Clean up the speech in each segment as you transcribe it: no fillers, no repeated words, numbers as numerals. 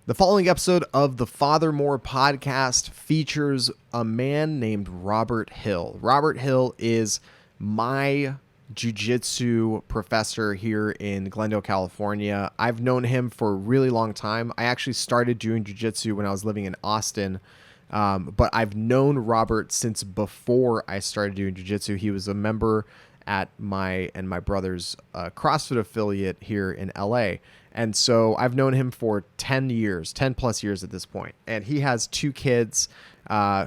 The following episode of the Father More podcast features a man named Robert Hill. Robert Hill is my jiu-jitsu professor here in Glendale, California. I've known him for a really long time. I actually started doing jiu-jitsu when I was living in Austin, but I've known Robert since before I started doing jiu-jitsu. He was a member at my brother's CrossFit affiliate here in LA. And so I've known him for 10 plus years at this point. And he has two kids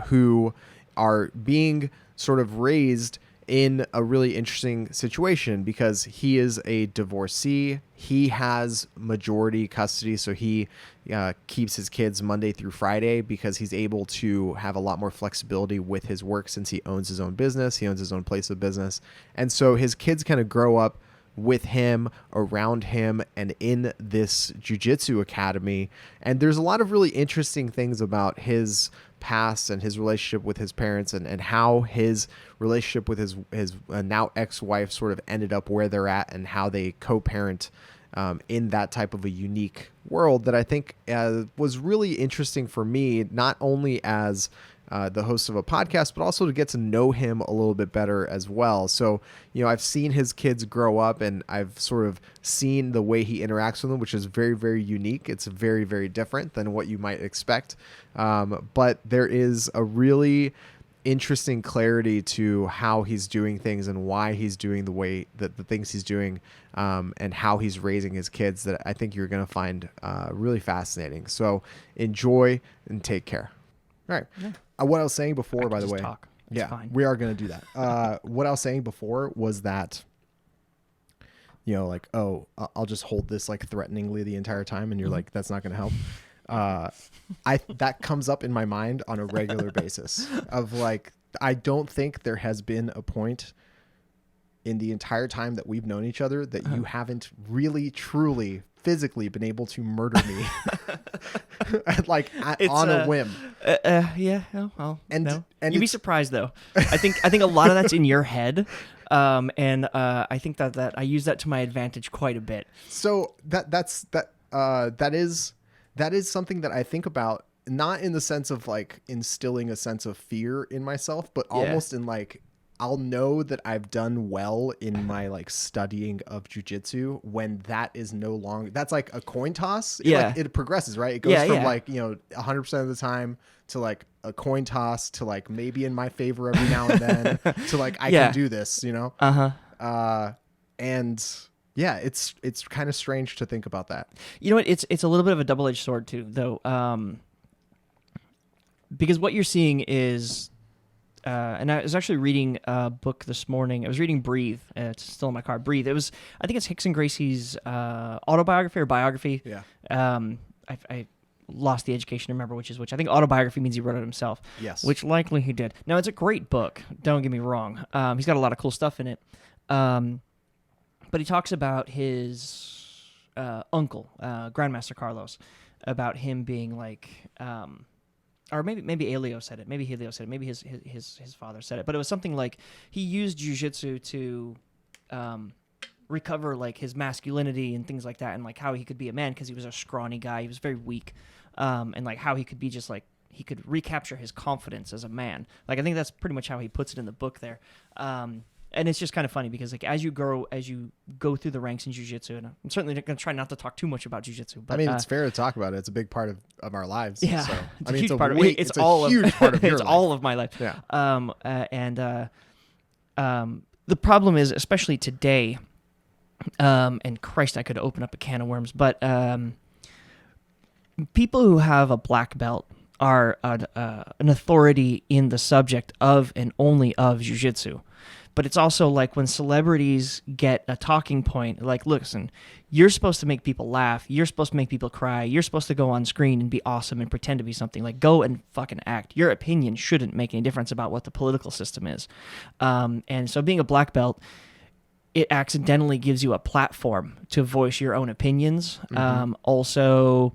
who are being sort of raised in a really interesting situation because he is a divorcee. He has majority custody, so he keeps his kids Monday through Friday because he's able to have a lot more flexibility with his work since he owns his own business. He owns his own place of business. And so his kids kind of grow up with him, around him, and in this jiu-jitsu academy. And there's a lot of really interesting things about his past and his relationship with his parents and how his relationship with his now ex-wife sort of ended up where they're at and how they co-parent in that type of a unique world that I think was really interesting for me, not only as the host of a podcast, but also to get to know him a little bit better as well. So, I've seen his kids grow up and I've sort of seen the way he interacts with them, which is very, very unique. It's very, very different than what you might expect. But there is a really interesting clarity to how he's doing things and why he's doing the way that the things he's doing, and how he's raising his kids that I think you're going to find really fascinating. So enjoy and take care. All right. Yeah. What I was saying before, by the way, Fine. We are going to do that. What I was saying before was that, I'll just hold this like threateningly the entire time. And you're like, that's not going to help. That comes up in my mind on a regular basis of like, I don't think there has been a point in the entire time that we've known each other that you haven't really, truly, physically been able to murder me on a whim. Yeah. Well, no. And you'd be surprised though. I think a lot of that's in your head. And I think that I use that to my advantage quite a bit. So that is something that I think about, not in the sense of like instilling a sense of fear in myself, but almost in like, I'll know that I've done well in my like studying of jiu-jitsu when that is no longer, that's like a coin toss. It progresses, right? It goes from 100% of the time to like a coin toss to like maybe in my favor every now and then to like, I can do this, and yeah, it's kind of strange to think about that. You know what? It's a little bit of a double-edged sword too, though. Because what you're seeing is, and I was actually reading a book this morning. I was reading Breathe. It's still in my car. Breathe. I think it's Hicks and Gracie's autobiography or biography. Yeah. I lost the education to remember which is which. I think autobiography means he wrote it himself. Yes. Which likely he did. Now, it's a great book. Don't get me wrong. He's got a lot of cool stuff in it. But he talks about his uncle, Grandmaster Carlos, about him being like... or maybe Elio said it. Maybe Helio said it. Maybe his father said it. But it was something like he used jiu-jitsu to recover like his masculinity and things like that, and like how he could be a man because he was a scrawny guy. He was very weak, and like how he could be just like he could recapture his confidence as a man. Like I think that's pretty much how he puts it in the book there. And it's just kind of funny because like as you go through the ranks in jiu-jitsu, and I'm certainly going to try not to talk too much about jiu-jitsu, but it's fair to talk about it. It's a big part of our lives. Yeah, so. It's a huge part of it. It's a huge part of your life. It's all of my life. Yeah. The problem is, especially today, and Christ, I could open up a can of worms, but people who have a black belt are an authority in the subject of and only of jiu-jitsu. But it's also like when celebrities get a talking point, like, listen, you're supposed to make people laugh. You're supposed to make people cry. You're supposed to go on screen and be awesome and pretend to be something. Like, go and fucking act. Your opinion shouldn't make any difference about what the political system is. And so being a black belt, it accidentally gives you a platform to voice your own opinions. Mm-hmm. Also,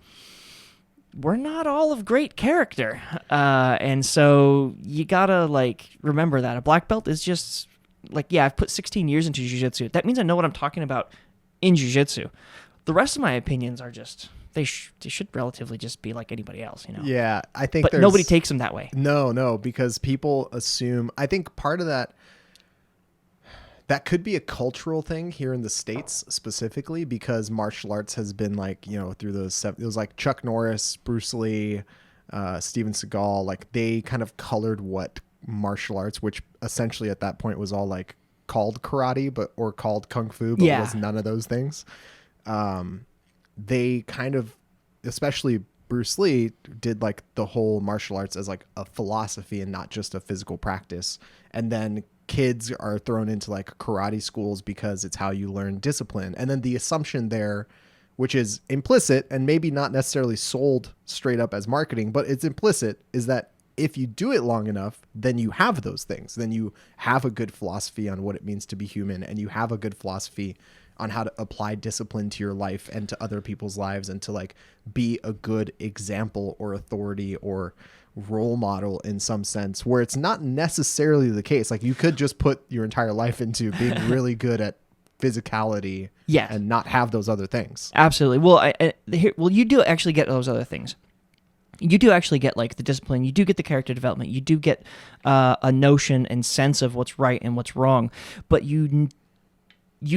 we're not all of great character. And so you gotta, like, remember that. A black belt is just... like, yeah, I've put 16 years into jiu-jitsu. That means I know what I'm talking about in jiu-jitsu. The rest of my opinions are just, they should relatively just be like anybody else, you know. Yeah, I think but nobody takes them that way. No, because people assume, I think part of that could be a cultural thing here in the States specifically, because martial arts has been like, you know, through those it was like Chuck Norris, Bruce Lee, Steven Seagal, like they kind of colored what martial arts, which essentially at that point was all like called karate, or called kung fu, but was none of those things. They kind of, especially Bruce Lee, did like the whole martial arts as like a philosophy and not just a physical practice. And then kids are thrown into like karate schools because it's how you learn discipline. And then the assumption there, which is implicit and maybe not necessarily sold straight up as marketing, but it's implicit, is that if you do it long enough, then you have those things. Then you have a good philosophy on what it means to be human, and you have a good philosophy on how to apply discipline to your life and to other people's lives, and to like be a good example or authority or role model in some sense, where it's not necessarily the case. Like you could just put your entire life into being really good at physicality, and not have those other things. Absolutely. Well, you do actually get those other things. You do actually get like the discipline. You do get the character development. You do get a notion and sense of what's right and what's wrong. But you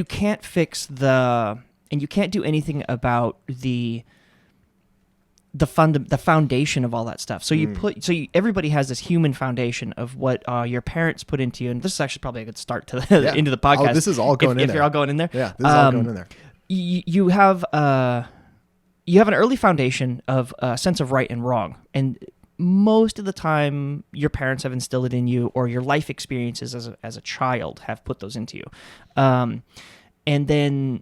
can't fix and you can't do anything about the foundation of all that stuff. So everybody has this human foundation of what your parents put into you, and this is actually probably a good start to into the podcast. Oh, this is all going in there. If you're all going in there, yeah, this is all going in there. You have an early foundation of a sense of right and wrong, and most of the time your parents have instilled it in you, or your life experiences as a child have put those into you, and then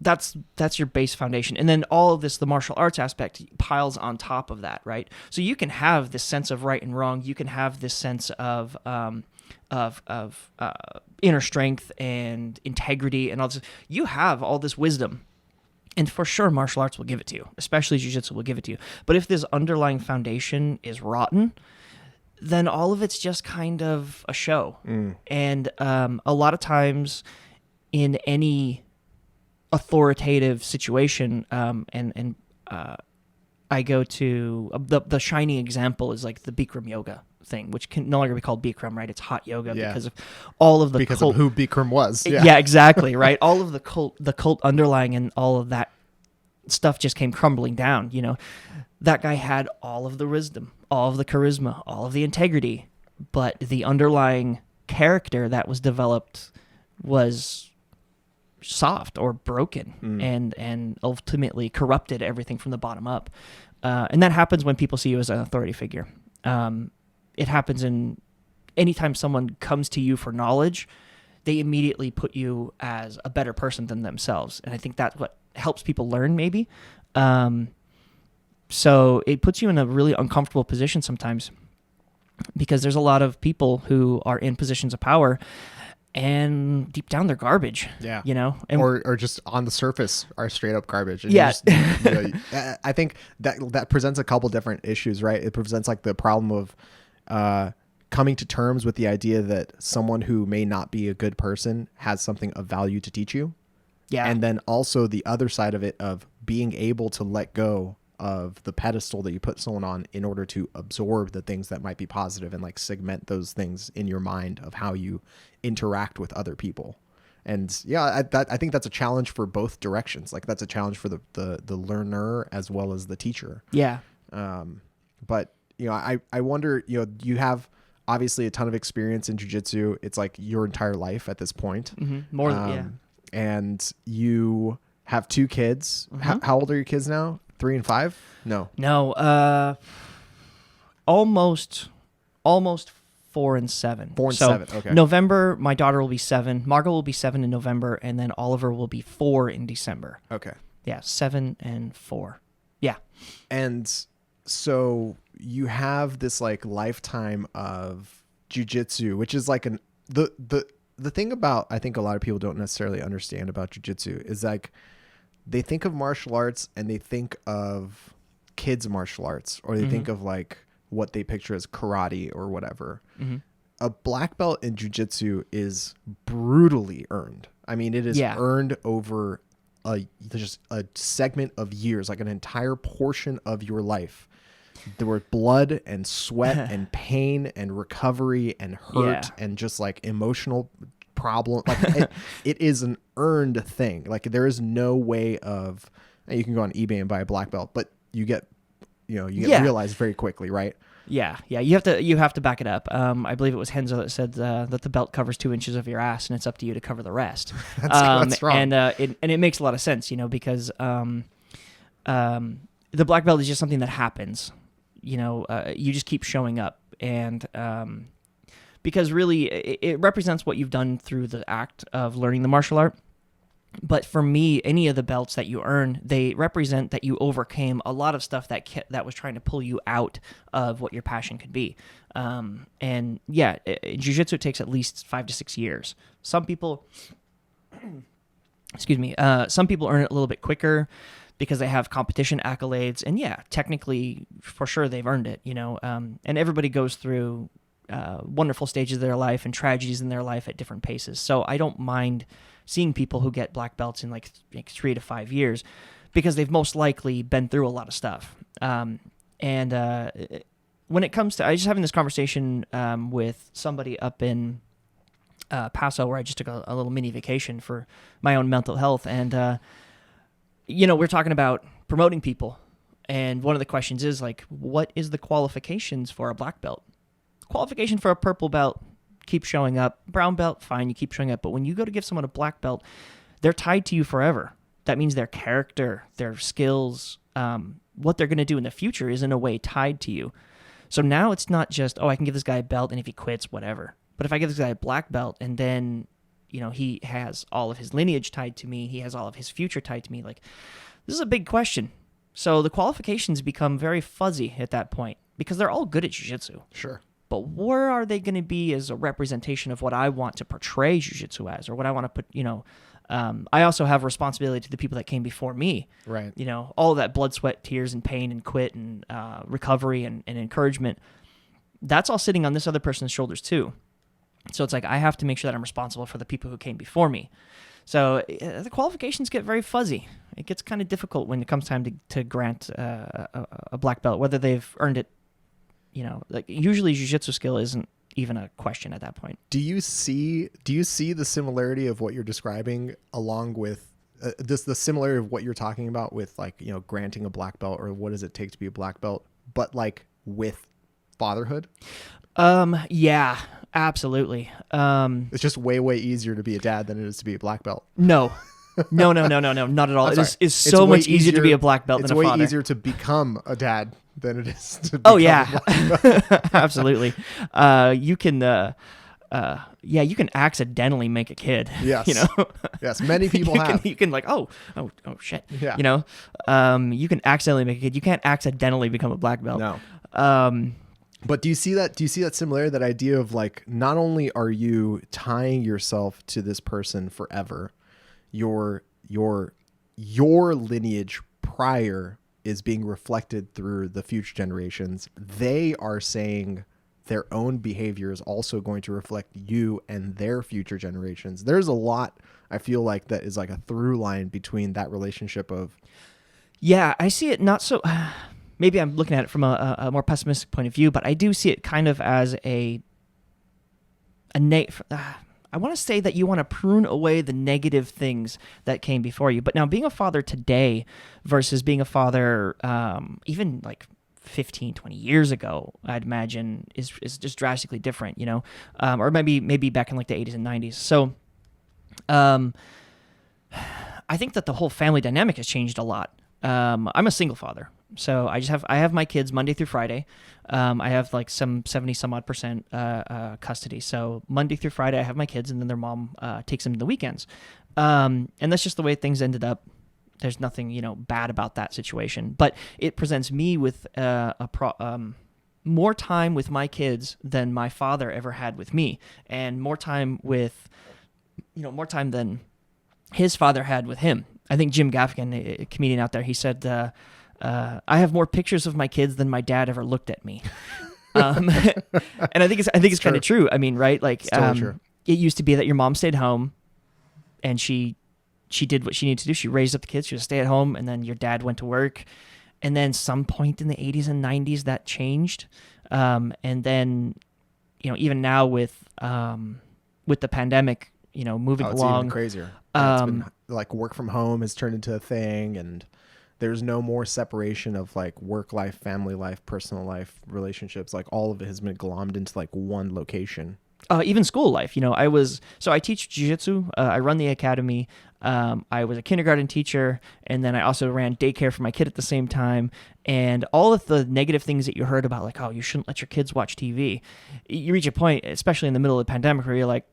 that's your base foundation. And then all of this, the martial arts aspect, piles on top of that, right? So you can have this sense of right and wrong. You can have this sense of inner strength and integrity and all this. You have all this wisdom. And for sure, martial arts will give it to you, especially jiu-jitsu will give it to you. But if this underlying foundation is rotten, then all of it's just kind of a show. And a lot of times in any authoritative situation, I go to the shining example is like the Bikram yoga thing, which can no longer be called Bikram, right? It's hot yoga because of all of the because of who Bikram was. Yeah, exactly, right? All of the cult underlying and all of that stuff just came crumbling down. You know, that guy had all of the wisdom, all of the charisma, all of the integrity, but the underlying character that was developed was soft or broken and ultimately corrupted everything from the bottom up. And that happens when people see you as an authority figure. It happens anytime someone comes to you for knowledge, they immediately put you as a better person than themselves. And I think that's what helps people learn maybe. So it puts you in a really uncomfortable position sometimes, because there's a lot of people who are in positions of power and deep down they're garbage. Yeah. You know? And or just on the surface are straight up garbage. And yeah. I think that presents a couple different issues, right? It presents like the problem of coming to terms with the idea that someone who may not be a good person has something of value to teach you. Yeah. And then also the other side of it, of being able to let go of the pedestal that you put someone on in order to absorb the things that might be positive and like segment those things in your mind of how you interact with other people. And yeah, I think that's a challenge for both directions. Like that's a challenge for the learner as well as the teacher. Yeah. But you know, I wonder, you know, you have obviously a ton of experience in jiu-jitsu. It's like your entire life at this point. Mm-hmm. More than, yeah. And you have 2 kids. Mm-hmm. How old are your kids now? 3 and 5? No. Almost 4 and 7. 4 and 7. Okay. November, my daughter will be 7. Margot will be 7 in November, and then Oliver will be 4 in December. Okay. Yeah, 7 and 4. Yeah. And so you have this like lifetime of jiu-jitsu, which is like the thing about, I think a lot of people don't necessarily understand about jiu-jitsu is like they think of martial arts and they think of kids martial arts, or they think of like what they picture as karate or whatever. Mm-hmm. A black belt in jiu-jitsu is brutally earned. I mean, it is earned over just a segment of years, like an entire portion of your life. There were blood and sweat and pain and recovery and hurt and just like emotional problem. Like it is an earned thing. Like there is no way of, you can go on eBay and buy a black belt, but you get realized very quickly, right? Yeah. You have to back it up. I believe it was Henzo that said that the belt covers 2 inches of your ass, and it's up to you to cover the rest. That's wrong. And it makes a lot of sense, because the black belt is just something that happens. You just keep showing up, and because really it represents what you've done through the act of learning the martial art. But for me, any of the belts that you earn, they represent that you overcame a lot of stuff that was trying to pull you out of what your passion could be. In jiu-jitsu, it takes at least 5 to 6 years. Some people, some people earn it a little bit quicker because they have competition accolades, and technically, for sure, they've earned it. And everybody goes through wonderful stages of their life and tragedies in their life at different paces. So I don't mind seeing people who get black belts in like 3 to 5 years, because they've most likely been through a lot of stuff. When it comes to, I was just having this conversation with somebody up in Paso, where I just took a little mini vacation for my own mental health, and we're talking about promoting people, and one of the questions is like, what is the qualifications for a black belt? Qualification for a purple belt: keep showing up. Brown belt, fine, you keep showing up. But when you go to give someone a black belt, they're tied to you forever. That means their character, their skills, what they're going to do in the future is in a way tied to you. So now it's not just, I can give this guy a belt, and if he quits, whatever. But if I give this guy a black belt, and then he has all of his lineage tied to me, he has all of his future tied to me, like, this is a big question. So the qualifications become very fuzzy at that point, because they're all good at jiu-jitsu. Sure. But where are they going to be as a representation of what I want to portray jiu-jitsu as, or what I want to put, I also have responsibility to the people that came before me. Right. All of that blood, sweat, tears, and pain, and quit, and recovery, and encouragement, that's all sitting on this other person's shoulders too. So it's like, I have to make sure that I'm responsible for the people who came before me. So the qualifications get very fuzzy. It gets kind of difficult when it comes time to grant a black belt, whether they've earned it. Like usually jiu-jitsu skill isn't even a question at that point. Do you see the similarity of what you're describing along with the similarity of what you're talking about with, like, granting a black belt, or what does it take to be a black belt, but like with fatherhood? Yeah, absolutely. It's just way easier to be a dad than it is to be a black belt. No, not at all. It's so much easier to be a black belt than a father. It's way easier to become a dad than it is to become a black belt. Absolutely. You can accidentally make a kid. Yes. Yes, many people have. You can like, oh shit. Yeah. You can accidentally make a kid. You can't accidentally become a black belt. No. But do you see that similarity, that idea of like, not only are you tying yourself to this person forever, your lineage prior is being reflected through the future generations. They are saying their own behavior is also going to reflect you and their future generations. There's a lot, I feel like, that is like a through line between that relationship of... Yeah, I see it not so... Maybe I'm looking at it from a more pessimistic point of view, but I do see it kind of as I want to say that you want to prune away the negative things that came before you. But now, being a father today versus being a father even like 15, 20 years ago, I'd imagine is just drastically different, or maybe back in like the 80s and 90s. So I think that the whole family dynamic has changed a lot. I'm a single father. So I have my kids Monday through Friday. I have like some 70 some odd percent custody. So Monday through Friday I have my kids, and then their mom takes them to the weekends. And that's just the way things ended up. There's nothing bad about that situation, but it presents me with more time with my kids than my father ever had with me, and more time than his father had with him. I think Jim Gaffigan, a comedian out there, he said, I have more pictures of my kids than my dad ever looked at me. And I think it's kind of true. I mean, right? Like, totally true. It used to be that your mom stayed home and she, she did what she needed to do. She raised up the kids. She was stay at home, and then your dad went to work. And then some point in the 80s and 90s that changed. And then, even now with the pandemic, moving it's along, even crazier. It's been like work from home has turned into a thing, and there's no more separation of like work life, family life, personal life, relationships. Like all of it has been glommed into like one location. Even school life, I teach jiu-jitsu. I run the academy. I was a kindergarten teacher, and then I also ran daycare for my kid at the same time. And all of the negative things that you heard about, like, oh, you shouldn't let your kids watch TV. You reach a point, especially in the middle of the pandemic, where you're like,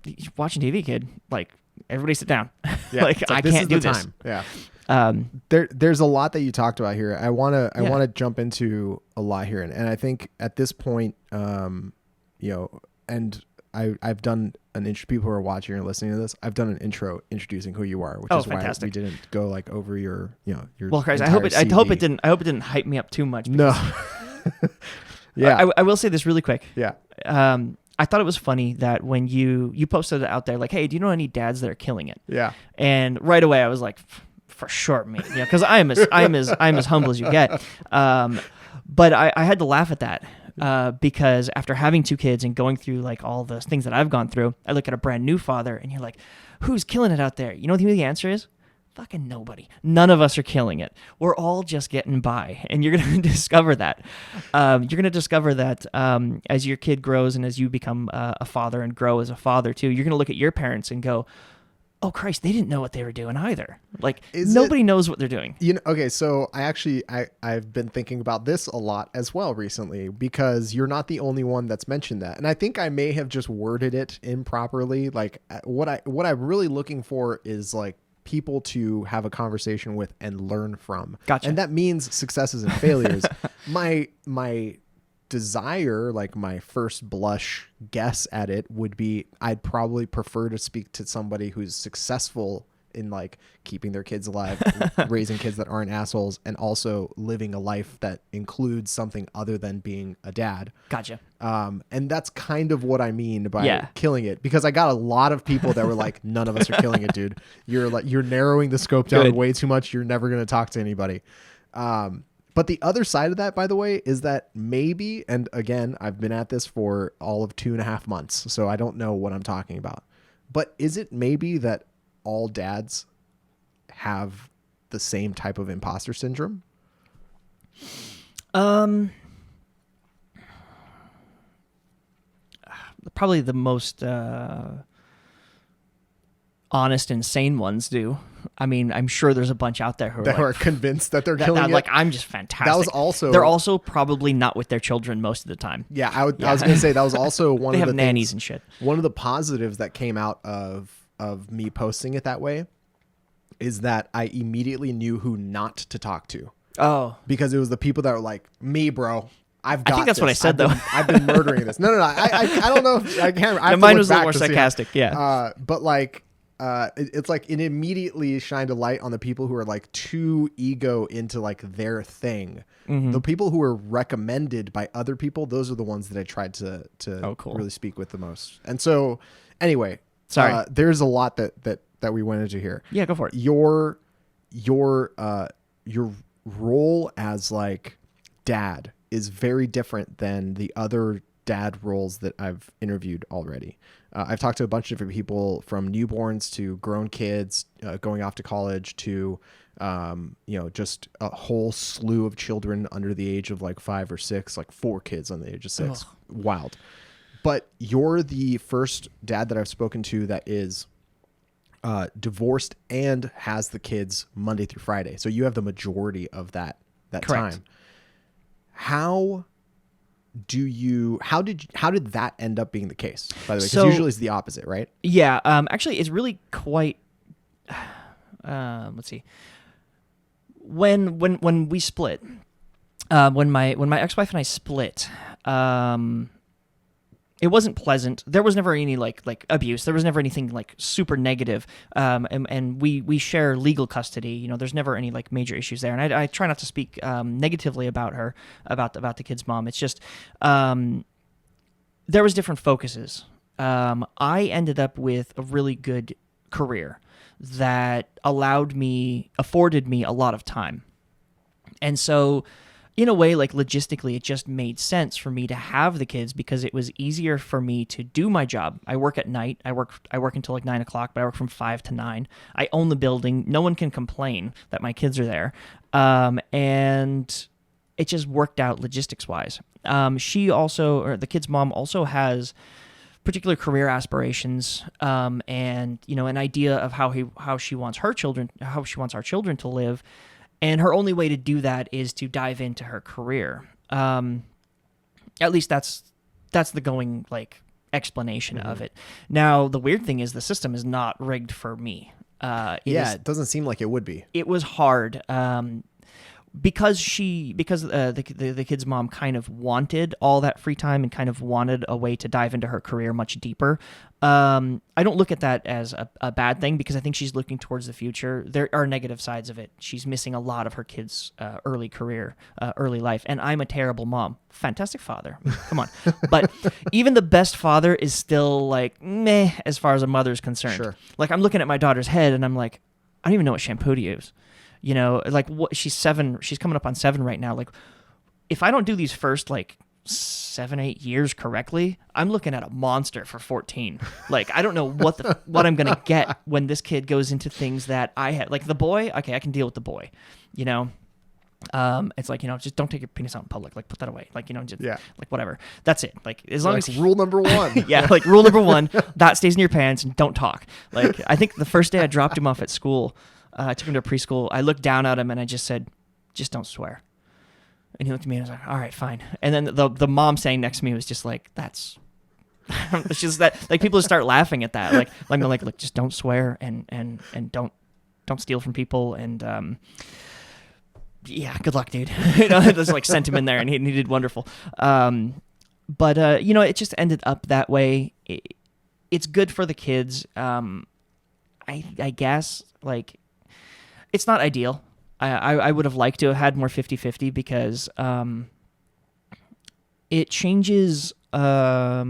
you're watching TV, kid. Like, everybody sit down. Yeah, like I can't do this. Yeah. There's a lot that you talked about here. I want to jump into a lot here, and I think at this point, and I've done an intro. People who are watching and listening to this, I've done an intro introducing who you are, which is fantastic. Why we didn't go like over your. Well, Christ, I hope it didn't hype me up too much. No. Yeah. I will say this really quick. Yeah. I thought it was funny that when you posted it out there, like, hey, do you know any dads that are killing it? Yeah. And right away I was like, for sure, me. Yeah, because I'm as humble as you get. But I had to laugh at that. Because after having 2 kids and going through like all the things that I've gone through, I look at a brand new father and you're like, who's killing it out there? You know what the answer is? Fucking nobody. None of us are killing it. We're all just getting by. And you're going to discover that. You're going to discover that as your kid grows and as you become a father and grow as a father too, you're going to look at your parents and go, oh Christ, they didn't know what they were doing either. Like nobody knows what they're doing. Okay, so I've been thinking about this a lot as well recently, because you're not the only one that's mentioned that. And I think I may have just worded it improperly. Like what I'm really looking for is like people to have a conversation with and learn from. Gotcha. And that means successes and failures. My desire, like my first blush guess at it would be I'd probably prefer to speak to somebody who's successful in like keeping their kids alive, raising kids that aren't assholes, and also living a life that includes something other than being a dad. Gotcha. And that's kind of what I mean by killing it, because I got a lot of people that were like, none of us are killing it, dude. You're narrowing the scope down way too much. You're never going to talk to anybody. But the other side of that, by the way, is that maybe, and again, I've been at this for all of 2.5 months, so I don't know what I'm talking about. But is it maybe that all dads have the same type of imposter syndrome? Probably the most honest and sane ones do. I mean, I'm sure there's a bunch out there who are convinced that they're killing it. Like, I'm just fantastic. That was also... They're also probably not with their children most of the time. Yeah, I was going to say that was also one of the nannies and shit. One of the positives that came out of me posting it that way is that I immediately knew who not to talk to. Oh. Because it was the people that were like, me, bro. I've got I think that's this. what I said, though. I've been murdering this. No. I don't know if I can't. I mine was a little more sarcastic. Yeah. But like, it's like it immediately shined a light on the people who are like too ego into like their thing. Mm-hmm. The people who are recommended by other people, those are the ones that I tried to really speak with the most. And so, anyway, sorry, there's a lot that we went into here. Yeah, go for it. Your role as like dad is very different than the other dad roles that I've interviewed already. I've talked to a bunch of different people, from newborns to grown kids, going off to college, to just a whole slew of children under the age of like 5 or 6, like 4 kids under the age of 6. Ugh. Wild. But you're the first dad that I've spoken to that is divorced and has the kids Monday through Friday. So you have the majority of that Correct. Time. How did that end up being the case, by the way? Because usually it's the opposite, right? Yeah. Actually, it's really quite. Let's see. When we split, when my ex-wife and I split, it wasn't pleasant. There was never any like abuse. There was never anything like super negative. And we share legal custody. You know, there's never any like major issues there. And I try not to speak negatively about her, about the kid's mom. It's just there was different focuses. I ended up with a really good career that afforded me a lot of time. And so in a way, like logistically, it just made sense for me to have the kids because it was easier for me to do my job. I work at night. I work until like 9 o'clock, but I work from 5 to 9. I own the building. No one can complain that my kids are there. And it just worked out logistics wise. The kid's mom also has particular career aspirations, and an idea of how she wants our children to live. And her only way to do that is to dive into her career. At least that's the going like explanation of it. Now, the weird thing is the system is not rigged for me. It doesn't seem like it would be. It was hard. Because the kid's mom kind of wanted all that free time and kind of wanted a way to dive into her career much deeper. I don't look at that as a bad thing because I think she's looking towards the future. There are negative sides of it. She's missing a lot of her kid's early career, early life. And I'm a terrible mom. Fantastic father. Come on. But even the best father is still like meh as far as a mother's concerned. Sure. Like I'm looking at my daughter's head and I'm like, I don't even know what shampoo to use. Like what she's 7, she's coming up on 7 right now. Like if I don't do these first like 7-8 years correctly, I'm looking at a monster for 14. Like I don't know what I'm going to get when this kid goes into things that I had. Like the boy, okay, I can deal with the boy, it's like, just don't take your penis out in public. Like put that away. Like, like whatever. That's it. Like as long as rule number 1. Yeah. Like rule number 1, that stays in your pants and don't talk. Like I think the first day I dropped him off at school, I took him to preschool. I looked down at him and I just said, just don't swear. And he looked at me and I was like, all right, fine. And then the mom standing next to me was just like, that's, it's just that, like people start laughing at that. Like, look, just don't swear and don't steal from people. And, yeah, good luck, dude. Just like sent him in there and he did wonderful. But it just ended up that way. It's good for the kids. I guess like, it's not ideal. I would have liked to have had more 50-50 because it changes a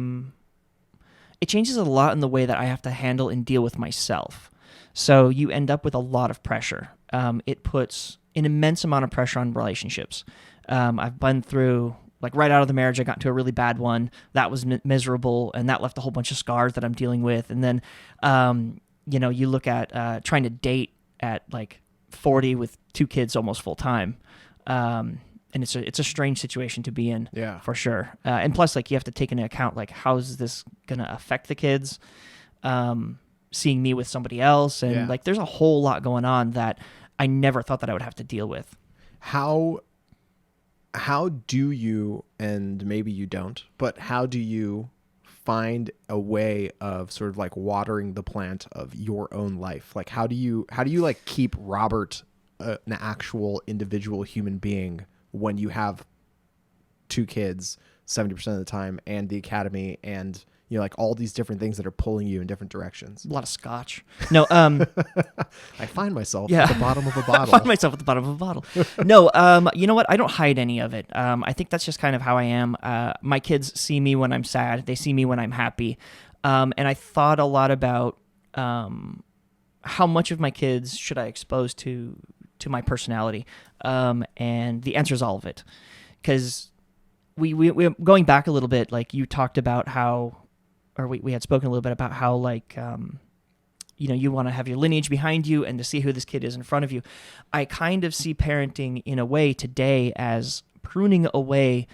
lot in the way that I have to handle and deal with myself. So you end up with a lot of pressure. It puts an immense amount of pressure on relationships. I've been through, like right out of the marriage, I got into a really bad one. That was miserable, and that left a whole bunch of scars that I'm dealing with. And then, you look at trying to date at like 40 with 2 kids almost full time. And it's a strange situation to be in, for sure. And plus, like you have to take into account, like how is this gonna affect the kids? Seeing me with somebody else, and like there's a whole lot going on that I never thought that I would have to deal with. How do you, and maybe you don't, but how do you find a way of sort of like watering the plant of your own life? Like how do you like keep Robert an actual individual human being when you have 2 kids 70% of the time and the academy and like all these different things that are pulling you in different directions? A lot of scotch. No, I find myself at the bottom of a bottle. I find myself at the bottom of a bottle. No, you know what? I don't hide any of it. I think that's just kind of how I am. My kids see me when I'm sad. They see me when I'm happy. And I thought a lot about how much of my kids should I expose to my personality? And the answer is all of it. Because we going back a little bit, like you talked about how, or we had spoken a little bit about how like, you want to have your lineage behind you and to see who this kid is in front of you. I kind of see parenting in a way today as pruning away,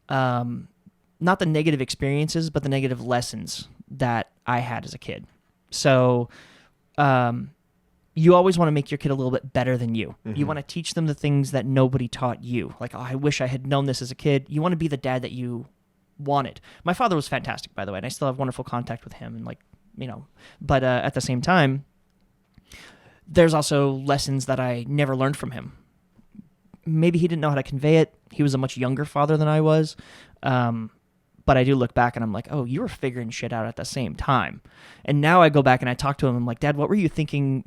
not the negative experiences, but the negative lessons that I had as a kid. So, you always want to make your kid a little bit better than you. Mm-hmm. You want to teach them the things that nobody taught you. Like, oh, I wish I had known this as a kid. You want to be the dad that you wanted. My father was fantastic, by the way, and I still have wonderful contact with him. And but at the same time, there's also lessons that I never learned from him. Maybe he didn't know how to convey it. He was a much younger father than I was. But I do look back and I'm like, oh, you were figuring shit out at the same time. And now I go back and I talk to him. I'm like, Dad, what were you thinking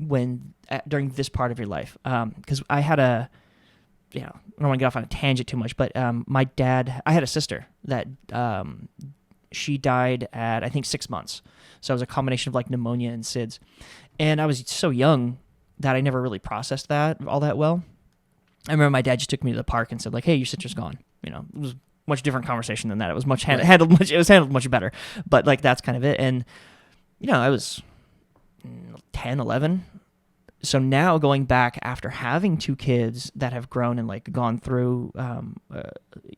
during this part of your life? Because I had I don't want to get off on a tangent too much, but I had a sister that she died at, I think, 6 months. So it was a combination of like pneumonia and SIDS. And I was so young that I never really processed that all that well. I remember my dad just took me to the park and said like, hey, your sister's gone. You know, it was a much different conversation than that. It was much handled much better. But like, that's kind of it. And, you know, I was 10, 11. So now going back after having 2 kids that have grown and like gone through,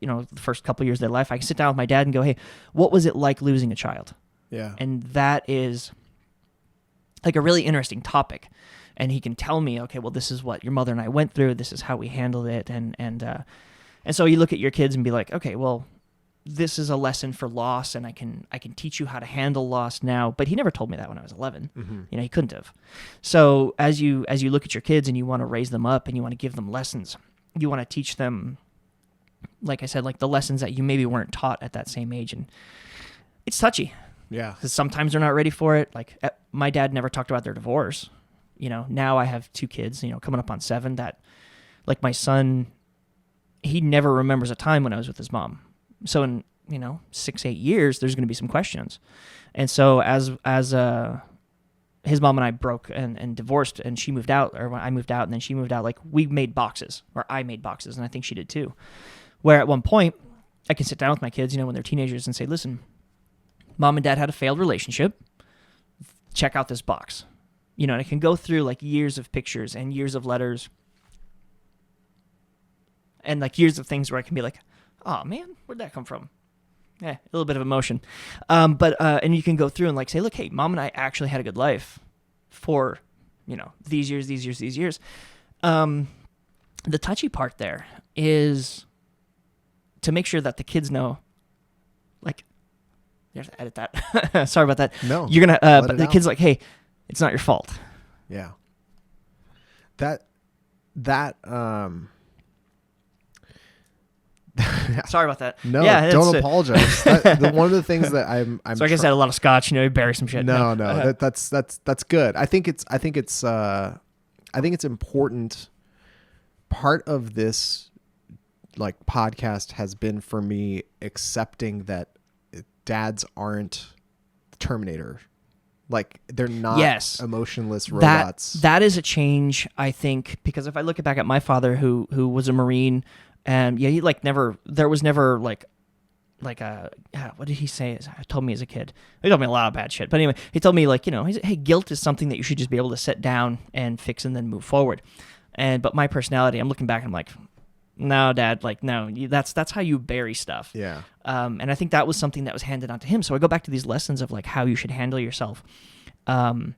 you know, the first couple years of their life, I can sit down with my dad and go, hey, what was it like losing a child? Yeah. And that is like a really interesting topic. And he can tell me, okay, well, this is what your mother and I went through. This is how we handled it. And so you look at your kids and be like, okay, well, this is a lesson for loss, and I can teach you how to handle loss now. But he never told me that when I was 11. Mm-hmm. You know, he couldn't have. So as you look at your kids and you want to raise them up and you want to give them lessons, you want to teach them, like I said, like the lessons that you maybe weren't taught at that same age. And it's touchy. Yeah. Because sometimes they're not ready for it. Like my dad never talked about their divorce. You know, now I have 2 kids, you know, coming up on 7, that like my son, he never remembers a time when I was with his mom. So in, you know, 6-8 years, there's going to be some questions. And so as his mom and I broke and divorced, and she moved out, or I moved out and then she moved out, like we made boxes, or I made boxes, and I think she did too. Where at one point I can sit down with my kids, you know, when they're teenagers, and say, listen, mom and dad had a failed relationship. Check out this box. You know, and I can go through like years of pictures and years of letters and like years of things where I can be like, oh man, where'd that come from? A little bit of emotion. But and you can go through and like say, look, hey, mom and I actually had a good life for, you know, these years. The touchy part there is to make sure that the kids know, like, you have to edit that. Sorry about that. No, you're gonna. But the kids like, hey, it's not your fault. Yeah. Sorry about that. No, yeah, don't apologize. One of the things that I'm so I guess I had a lot of scotch, you know, you bury some shit. No, that's good. I think it's important. Part of this like podcast has been for me accepting that dads aren't Terminator. Like they're not emotionless robots. That is a change, I think, because if I look back at my father who was a Marine, and he like there was never like a, what did he say? He told me as a kid. He told me a lot of bad shit. But anyway, he told me like, you know, he said, hey, guilt is something that you should just be able to sit down and fix and then move forward. But my personality, I'm looking back and I'm like, no, Dad, like, no, that's how you bury stuff. Yeah. And I think that was something that was handed on to him. So I go back to these lessons of like how you should handle yourself. And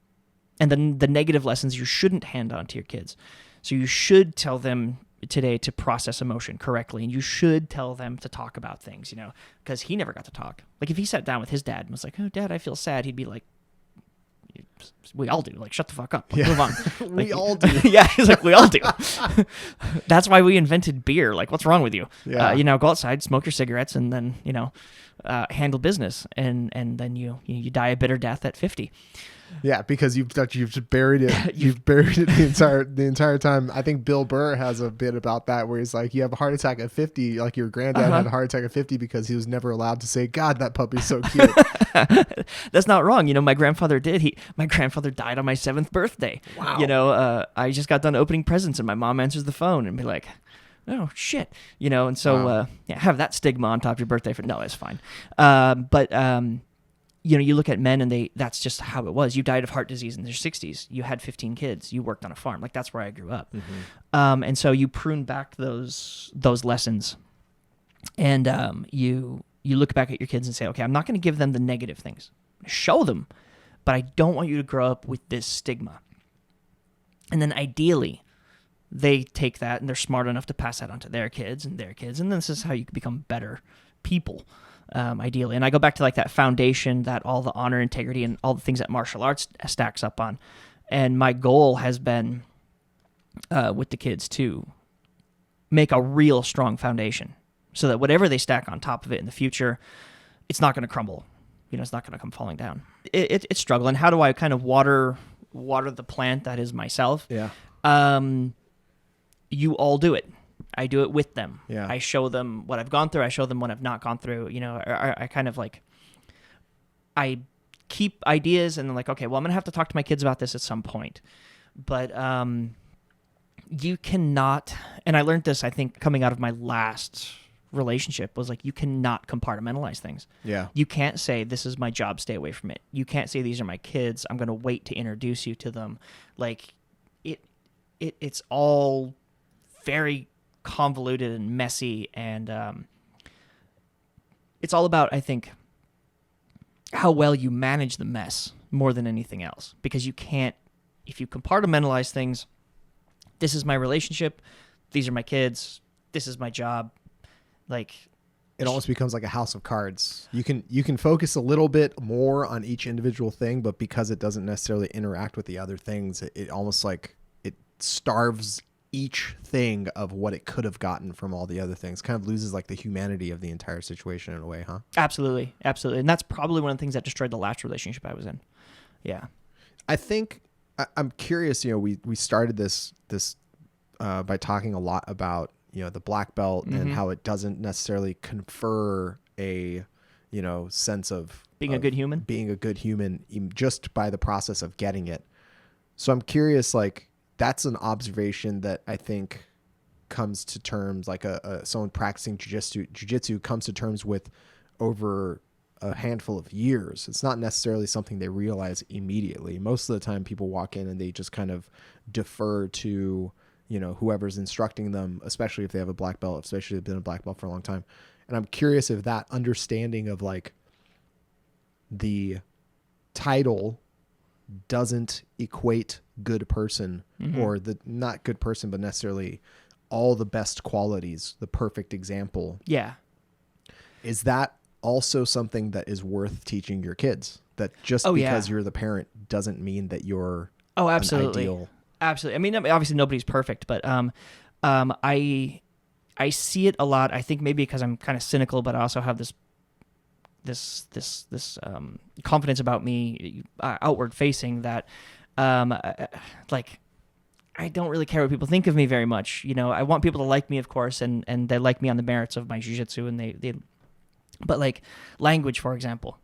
then the negative lessons you shouldn't hand on to your kids. So you should tell them today to process emotion correctly. And you should tell them to talk about things, you know, because he never got to talk. Like if he sat down with his dad and was like, oh, Dad, I feel sad. He'd be like, we all do. Like, shut the fuck up. Like, move on. We like, all do. Yeah, he's like, we all do. That's why we invented beer. Like, what's wrong with you? Yeah. You know, go outside, smoke your cigarettes, and then, you know, handle business. And then you die a bitter death at 50. Yeah, because you've just buried it. You've buried it the entire time. I think Bill Burr has a bit about that where he's like, you have a heart attack at 50. Like your granddad had a heart attack at 50 because he was never allowed to say, God, that puppy's so cute. That's not wrong. You know, my grandfather did. My grandfather died on my 7th birthday. Wow. You know, I just got done opening presents and my mom answers the phone and be like, oh shit, you know, and so Wow. have that stigma on top of your birthday no, it's fine. But you know, you look at men and that's just how it was. You died of heart disease in your 60s. You had 15 kids. You worked on a farm. Like that's where I grew up. Mm-hmm. And so you prune back those lessons, and you look back at your kids and say, okay, I'm not going to give them the negative things. Show them, but I don't want you to grow up with this stigma. And then ideally, they take that and they're smart enough to pass that on to their kids, and this is how you can become better people. Ideally. And I go back to like that foundation that all the honor, integrity, and all the things that martial arts stacks up on. And my goal has been with the kids to make a real strong foundation so that whatever they stack on top of it in the future, it's not going to crumble. You know, it's not going to come falling down. It's struggling. How do I kind of water the plant that is myself? Yeah. You all do it. I do it with them. Yeah. I show them what I've gone through. I show them what I've not gone through. You know, I kind of like, I keep ideas and I'm like, okay, well, I'm going to have to talk to my kids about this at some point. But you cannot, and I learned this, I think, coming out of my last relationship, was like, you cannot compartmentalize things. Yeah. You can't say, this is my job, stay away from it. You can't say, these are my kids, I'm going to wait to introduce you to them. Like, it's all very convoluted and messy, and it's all about, I think, how well you manage the mess more than anything else. Because you can't, if you compartmentalize things, this is my relationship, these are my kids, this is my job, like, it almost becomes like a house of cards. You can focus a little bit more on each individual thing, but because it doesn't necessarily interact with the other things, it almost like it starves each thing of what it could have gotten from all the other things. Kind of loses like the humanity of the entire situation in a way, huh? Absolutely. And that's probably one of the things that destroyed the last relationship I was in. Yeah. I think I'm curious, we started this by talking a lot about, the black belt and how it doesn't necessarily confer a, sense of being a good human just by the process of getting it. So I'm curious, like, that's an observation that I think comes to terms, like someone practicing jiu-jitsu comes to terms with over a handful of years. It's not necessarily something they realize immediately. Most of the time people walk in and they just kind of defer to, whoever's instructing them, especially if they have a black belt, especially if they've been a black belt for a long time. And I'm curious if that understanding of like the title doesn't equate good person, or the not good person, but necessarily all the best qualities, the perfect example. Yeah. Is that also something that is worth teaching your kids? That just because you're the parent doesn't mean that you're absolutely. an ideal. Absolutely. I mean, obviously nobody's perfect, but I see it a lot. I think maybe because I'm kind of cynical, but I also have this confidence about me, outward facing, that like, I don't really care what people think of me very much. I want people to like me, of course, and they like me on the merits of my jiu-jitsu, and but like language, for example,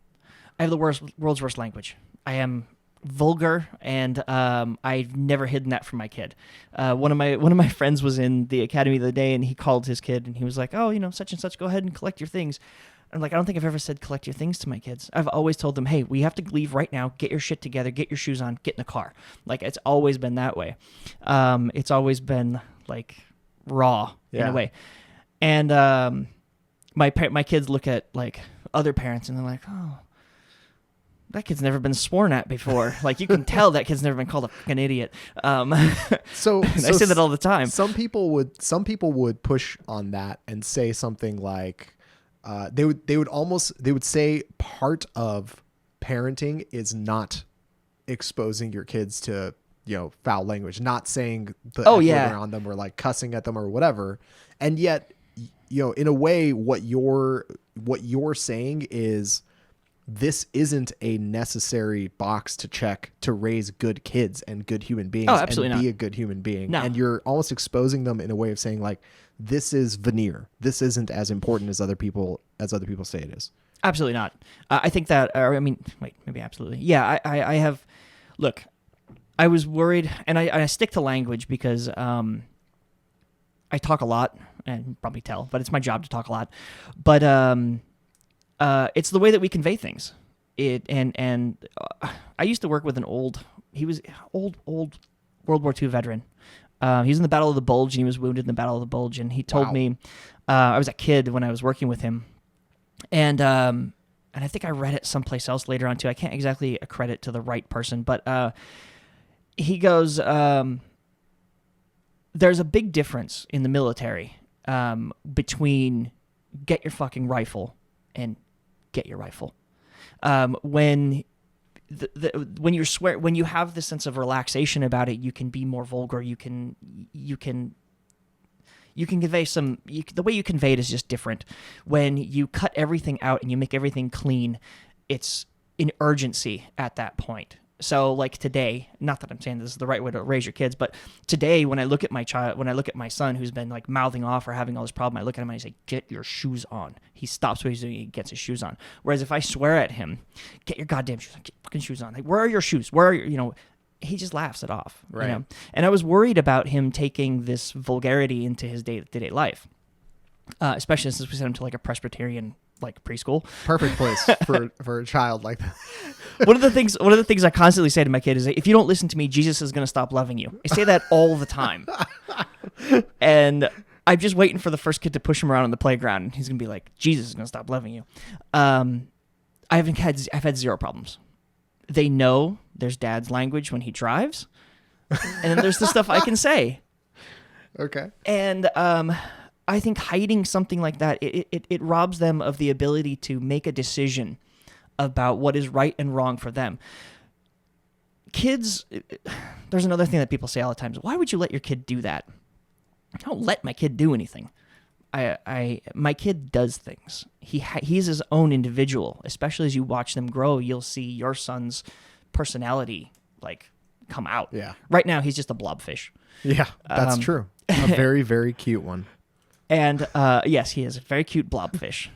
I have the world's worst language. I am vulgar, and I've never hidden that from my kid. One of my friends was in the academy the other day, and he called his kid, and he was like, "Oh, such and such, go ahead and collect your things." I'm like, I don't think I've ever said collect your things to my kids. I've always told them, hey, we have to leave right now. Get your shit together. Get your shoes on. Get in the car. Like, it's always been that way. It's always been like raw in a way. And my kids look at like other parents and they're like, oh, that kid's never been sworn at before. Like, you can tell that kid's never been called a fucking idiot. So I say that all the time. Some people would push on that and say something like, they would say part of parenting is not exposing your kids to, foul language, not saying the F word around them or like cussing at them or whatever. And yet, in a way, what you're saying is, this isn't a necessary box to check to raise good kids and good human beings and be a good human being. No. And you're almost exposing them in a way of saying like, this is veneer. This isn't as important as other people say it is. Absolutely not. I think that, maybe absolutely. Yeah, I have, look, I was worried, and I stick to language because I talk a lot, and you probably tell, but it's my job to talk a lot. But it's the way that we convey things. I used to work with an old World War II veteran. He was in the Battle of the Bulge, and he was wounded in the Battle of the Bulge. And he told me, I was a kid when I was working with him, and I think I read it someplace else later on too. I can't exactly accredit to the right person, but he goes, "There's a big difference in the military between get your fucking rifle and get your rifle. When you have this sense of relaxation about it, you can be more vulgar. You can convey the way you convey it is just different. When you cut everything out and you make everything clean, it's an urgency at that point. So like today, not that I'm saying this is the right way to raise your kids, but today when I look at my child, when I look at my son who's been like mouthing off or having all this problem, I look at him and I say, get your shoes on. He stops what he's doing, he gets his shoes on. Whereas if I swear at him, get your goddamn shoes on, get fucking shoes on. Like, where are your shoes? Where are your, he just laughs it off. Right. And I was worried about him taking this vulgarity into his day-to-day life, especially since we sent him to like a Presbyterian like preschool. Perfect place for a child like that. One of the things I constantly say to my kid is, if you don't listen to me, Jesus is going to stop loving you. I say that all the time. And I'm just waiting for the first kid to push him around on the playground, and he's going to be like, Jesus is going to stop loving you. I've had zero problems. They know there's dad's language when he drives, and then there's the stuff I can say. Okay. And I think hiding something like that, it robs them of the ability to make a decision about what is right and wrong for them. Kids, there's another thing that people say all the time is, why would you let your kid do that? I don't let my kid do anything. My kid does things. He's his own individual. Especially as you watch them grow, you'll see your son's personality like come out. Yeah. Right now, he's just a blobfish. Yeah, that's true. A very, very cute one. And yes, he is a very cute blobfish.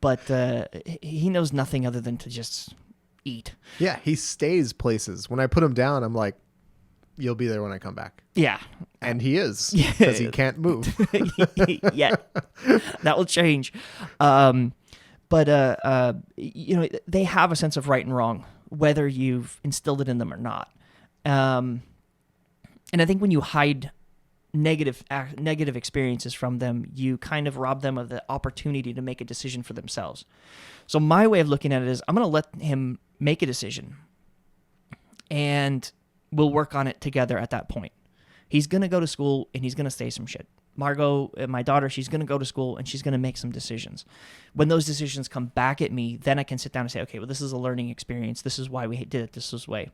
But he knows nothing other than to just eat. Yeah, he stays places. When I put him down, I'm like, you'll be there when I come back. Yeah. And he is, because he can't move. Yeah. That will change. But they have a sense of right and wrong, whether you've instilled it in them or not. And I think when you hide negative experiences from them, you kind of rob them of the opportunity to make a decision for themselves. So my way of looking at it is, I'm going to let him make a decision, and we'll work on it together at that point. He's going to go to school, and he's going to say some shit. Margot, my daughter, she's going to go to school, and she's going to make some decisions. When those decisions come back at me, then I can sit down and say, okay, well, this is a learning experience. This is why we did it this way.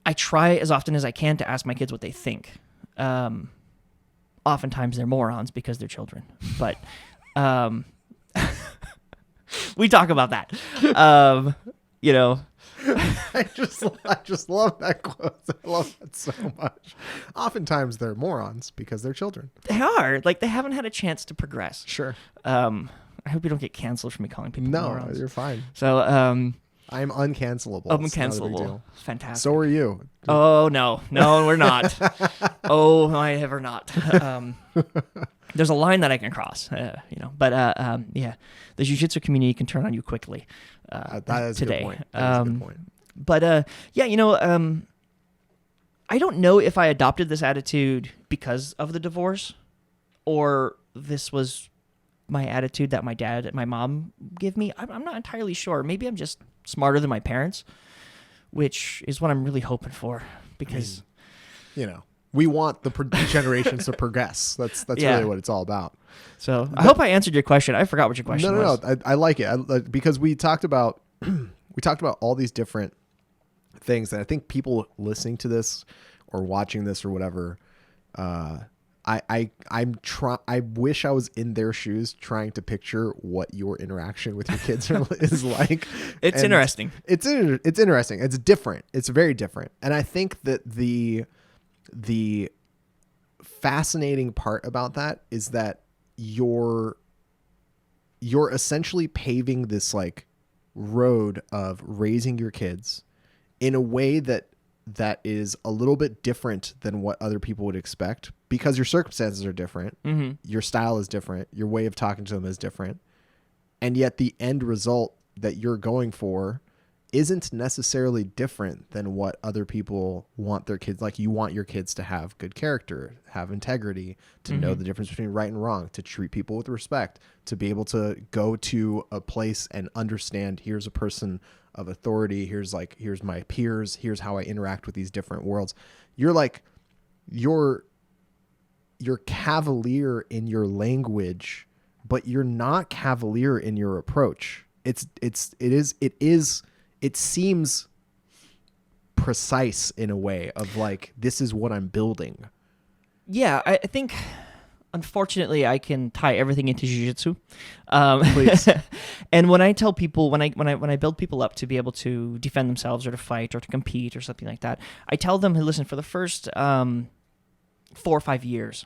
I try as often as I can to ask my kids what they think. Oftentimes they're morons because they're children, but we talk about that. I just love that quote. I love that so much. Oftentimes they're morons because they're children. They are. Like, they haven't had a chance to progress. Sure. I hope you don't get canceled for me calling people morons. No, you're fine. So, I'm uncancelable. Uncancelable. Fantastic. So are you. Oh, no, we're not. Oh, I ever not. There's a line that I can cross, but yeah, the jiu-jitsu community can turn on you quickly. That is today. a good point. That is a good point. But I don't know if I adopted this attitude because of the divorce, or this was my attitude that my dad and my mom give me. I'm not entirely sure. Maybe I'm just smarter than my parents, which is what I'm really hoping for, because we want the generations to progress. That's really what it's all about. So I hope I answered your question. I forgot what your question was. No. I like it because we talked about all these different things, and I think people listening to this or watching this or whatever, I wish I was in their shoes trying to picture what your interaction with your kids is like. It's interesting. It's interesting. It's different. It's very different. And I think that the fascinating part about that is that you're essentially paving this like road of raising your kids in a way that is a little bit different than what other people would expect, because your circumstances are different. Mm-hmm. Your style is different. Your way of talking to them is different. And yet the end result that you're going for isn't necessarily different than what other people want their kids. Like, you want your kids to have good character, have integrity, to know the difference between right and wrong, to treat people with respect, to be able to go to a place and understand, here's a person of authority, here's my peers, here's how I interact with these different worlds. You're cavalier in your language, but you're not cavalier in your approach. It seems precise in a way of like, this is what I'm building. Yeah, I think Unfortunately, I can tie everything into jiu-jitsu. Please. And when I tell people, when I build people up to be able to defend themselves or to fight or to compete or something like that, I tell them, hey, listen, for the first 4 or 5 years,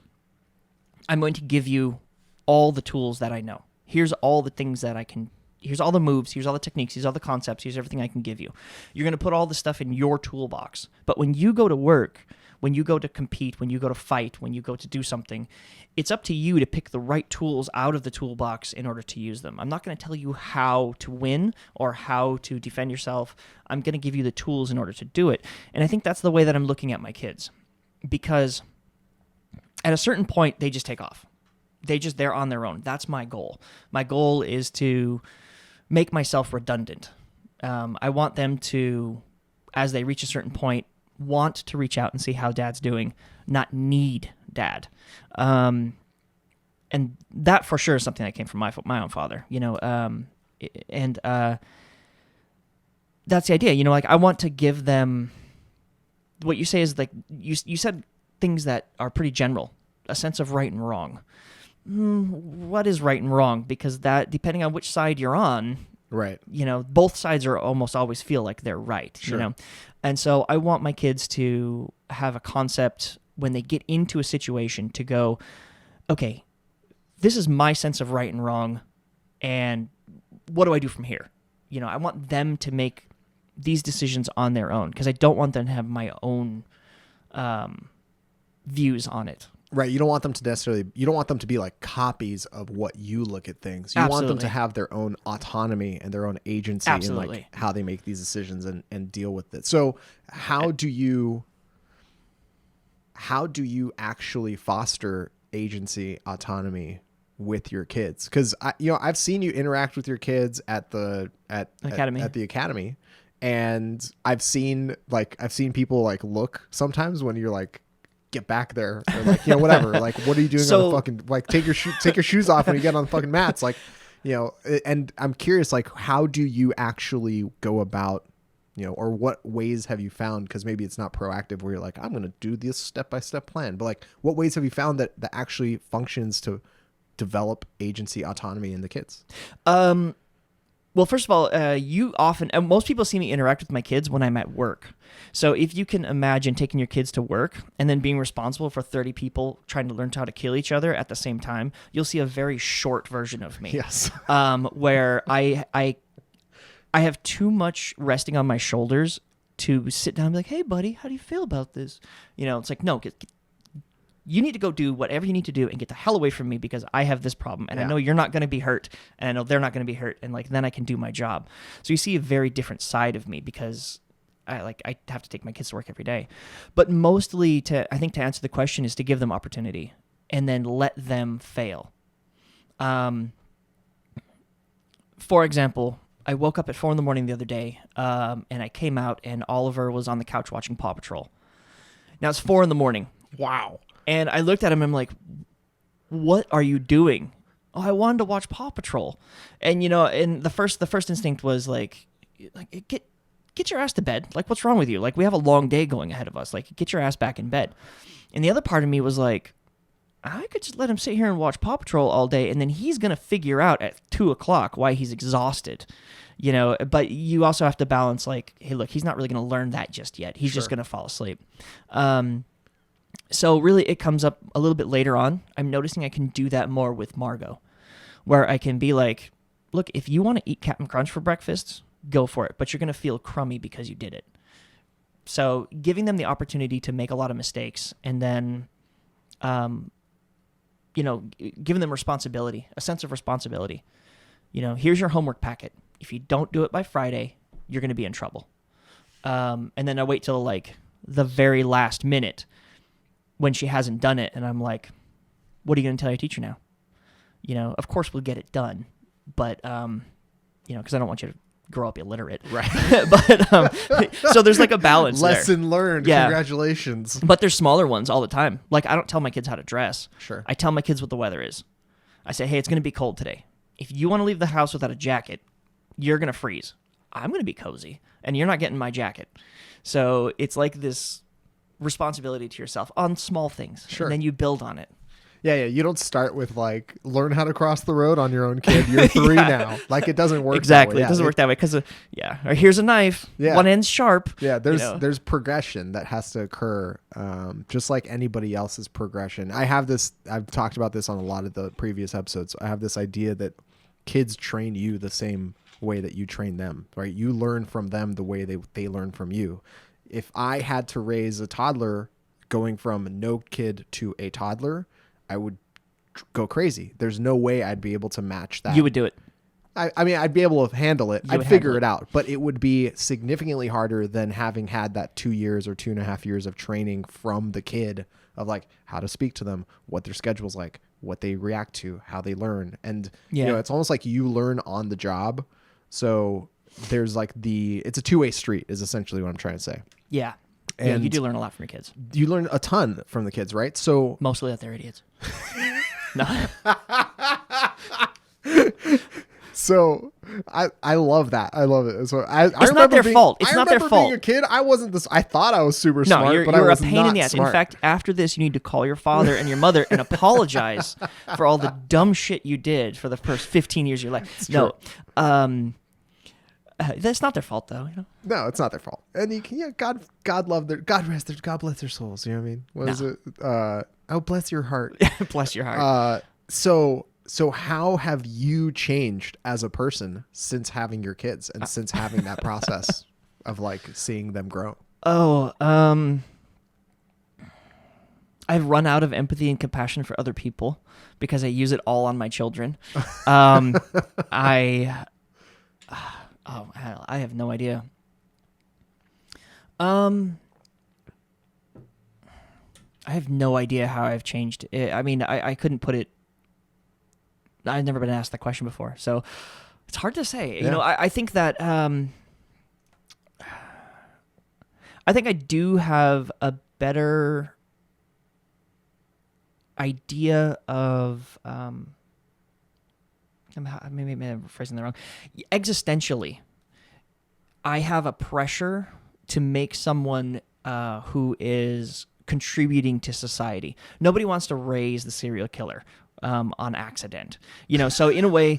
I'm going to give you all the tools that I know. Here's all the things that I can. Here's all the moves. Here's all the techniques. Here's all the concepts. Here's everything I can give you. You're going to put all the stuff in your toolbox. But when you go to work, when you go to compete, when you go to fight, when you go to do something, it's up to you to pick the right tools out of the toolbox in order to use them. I'm not going to tell you how to win or how to defend yourself. I'm going to give you the tools in order to do it. And I think that's the way that I'm looking at my kids, because at a certain point, they just take off. They're on their own. That's my goal. My goal is to make myself redundant. I want them to, as they reach a certain point, want to reach out and see how dad's doing, not need dad. And that for sure is something that came from my own father, and that's the idea, like I want to give them, what you say is like, you said things that are pretty general, a sense of right and wrong. What is right and wrong? Because that, depending on which side you're on, right, both sides are almost always feel like they're right, sure. And so I want my kids to have a concept when they get into a situation to go, okay, this is my sense of right and wrong, and what do I do from here? I want them to make these decisions on their own, because I don't want them to have my own views on it. Right. You don't want them to be like copies of what you look at things. You Absolutely. want them to have their own autonomy and their own agency Absolutely. in like how they make these decisions and deal with it. So how do you actually foster agency, autonomy with your kids? Because I've seen you interact with your kids at the academy, and I've seen people like look sometimes when you're like, get back there, or like, whatever, like, what are you doing on the fucking, like, take your shoes off when you get on the fucking mats, like, and I'm curious, like, how do you actually go about, or what ways have you found, because maybe it's not proactive where you're like, I'm going to do this step-by-step plan, but like, what ways have you found that actually functions to develop agency, autonomy in the kids? Well, first of all, most people see me interact with my kids when I'm at work. So if you can imagine taking your kids to work and then being responsible for 30 people trying to learn how to kill each other at the same time, you'll see a very short version of me. Yes. Where I have too much resting on my shoulders to sit down and be like, hey, buddy, how do you feel about this? It's like, no, you need to go do whatever you need to do and get the hell away from me, because I have this problem, and I know you're not going to be hurt, and I know they're not going to be hurt, and like then I can do my job. So you see a very different side of me, because I have to take my kids to work every day. But mostly I think to answer the question is to give them opportunity and then let them fail. For example, I woke up at 4 a.m. the other day, and I came out, and Oliver was on the couch watching Paw Patrol. Now it's 4 a.m. Wow. And I looked at him and I'm like, what are you doing? Oh, I wanted to watch Paw Patrol. And, and the first instinct was like get your ass to bed. Like, what's wrong with you? Like, we have a long day going ahead of us. Like, get your ass back in bed. And the other part of me was like, I could just let him sit here and watch Paw Patrol all day, and then he's going to figure out at 2:00 why he's exhausted. But you also have to balance, like, hey, look, he's not really going to learn that just yet. He's just going to fall asleep. So really it comes up a little bit later on. I'm noticing I can do that more with Margot, where I can be like, look, if you want to eat Captain Crunch for breakfast, go for it, but you're going to feel crummy because you did it. So giving them the opportunity to make a lot of mistakes, and then, giving them responsibility, a sense of responsibility. Here's your homework packet. If you don't do it by Friday, you're going to be in trouble. And then I wait till like the very last minute when she hasn't done it, and I'm like, what are you going to tell your teacher now? Of course we'll get it done, but, because I don't want you to grow up illiterate. Right. But so there's like a balance Lesson learned. Yeah. Congratulations. But there's smaller ones all the time. Like, I don't tell my kids how to dress. Sure. I tell my kids what the weather is. I say, hey, it's going to be cold today. If you want to leave the house without a jacket, you're going to freeze. I'm going to be cozy, and you're not getting my jacket. So it's like this responsibility to yourself on small things. Sure. And then you build on it. Yeah. You don't start with like learn how to cross the road on your own kid. You're 3 now. Like it doesn't work exactly. that way. It doesn't work that way because or here's a knife. Yeah. One end's sharp. Yeah, there's progression that has to occur, just like anybody else's progression. I've talked about this on a lot of the previous episodes. I have this idea that kids train you the same way that you train them, right? You learn from them the way they learn from you. If I had to raise a toddler going from no kid to a toddler, I would go crazy. There's no way I'd be able to match that. You would do it. I mean, I'd be able to handle it. You I'd figure it out, but it would be significantly harder than having had that 2 years or 2.5 years of training from the kid of like how to speak to them, what their schedule's like, what they react to, how they learn. And, it's almost like you learn on the job. So there's like it's a two-way street is essentially what I'm trying to say. Yeah. And yeah, you do learn a lot from your kids. You learn a ton from the kids, right? So mostly that they're idiots. No. So I love that. I love it. So I it's not their fault. It's not their fault. Being a kid, I wasn't this. I thought I was super smart, you're but I was a pain not in the ass. smart. In fact, after this, you need to call your father and your mother and apologize for all the dumb shit you did for the first 15 years of your life. It's no, that's not their fault, though. No, it's not their fault. And God bless their souls. You know what I mean? What is it? Oh, bless your heart. Bless your heart. So how have you changed as a person since having your kids and since having that process of like seeing them grow? I've run out of empathy and compassion for other people because I use it all on my children. I have no idea. I have no idea how I've changed. I mean, I couldn't put it. I've never been asked that question before, so it's hard to say. Yeah. I think that I think I do have a better idea of maybe I'm phrasing that wrong. Existentially, I have a pressure to make someone who is contributing to society. Nobody wants to raise the serial killer on accident, so in a way,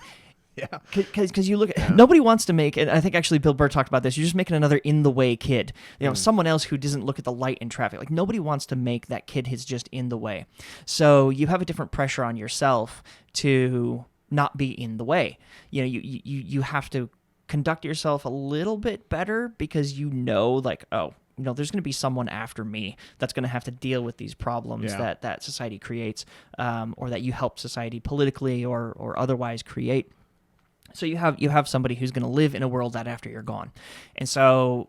yeah, because you look at, nobody wants to make, and I think actually Bill Burr talked about this, you're just making another in the way kid, someone else who doesn't look at the light in traffic. Like nobody wants to make that kid who's just in the way. So you have a different pressure on yourself to not be in the way. You have to conduct yourself a little bit better because there's going to be someone after me that's going to have to deal with these problems that society creates, or that you help society politically or otherwise create. So you have somebody who's going to live in a world that after you're gone. And so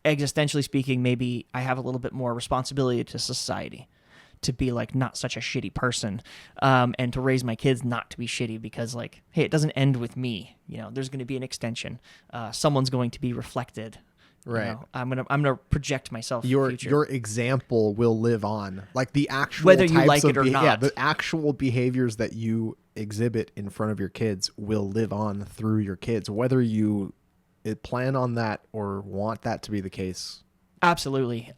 existentially speaking, maybe I have a little bit more responsibility to society to be like not such a shitty person, and to raise my kids not to be shitty because like, hey, it doesn't end with me. There's going to be an extension. Someone's going to be reflected. Right. I'm gonna project myself. Your in the future. your example will live on. Like the actual whether you types like of it or not. Yeah, the actual behaviors that you exhibit in front of your kids will live on through your kids, whether you plan on that or want that to be the case. Absolutely.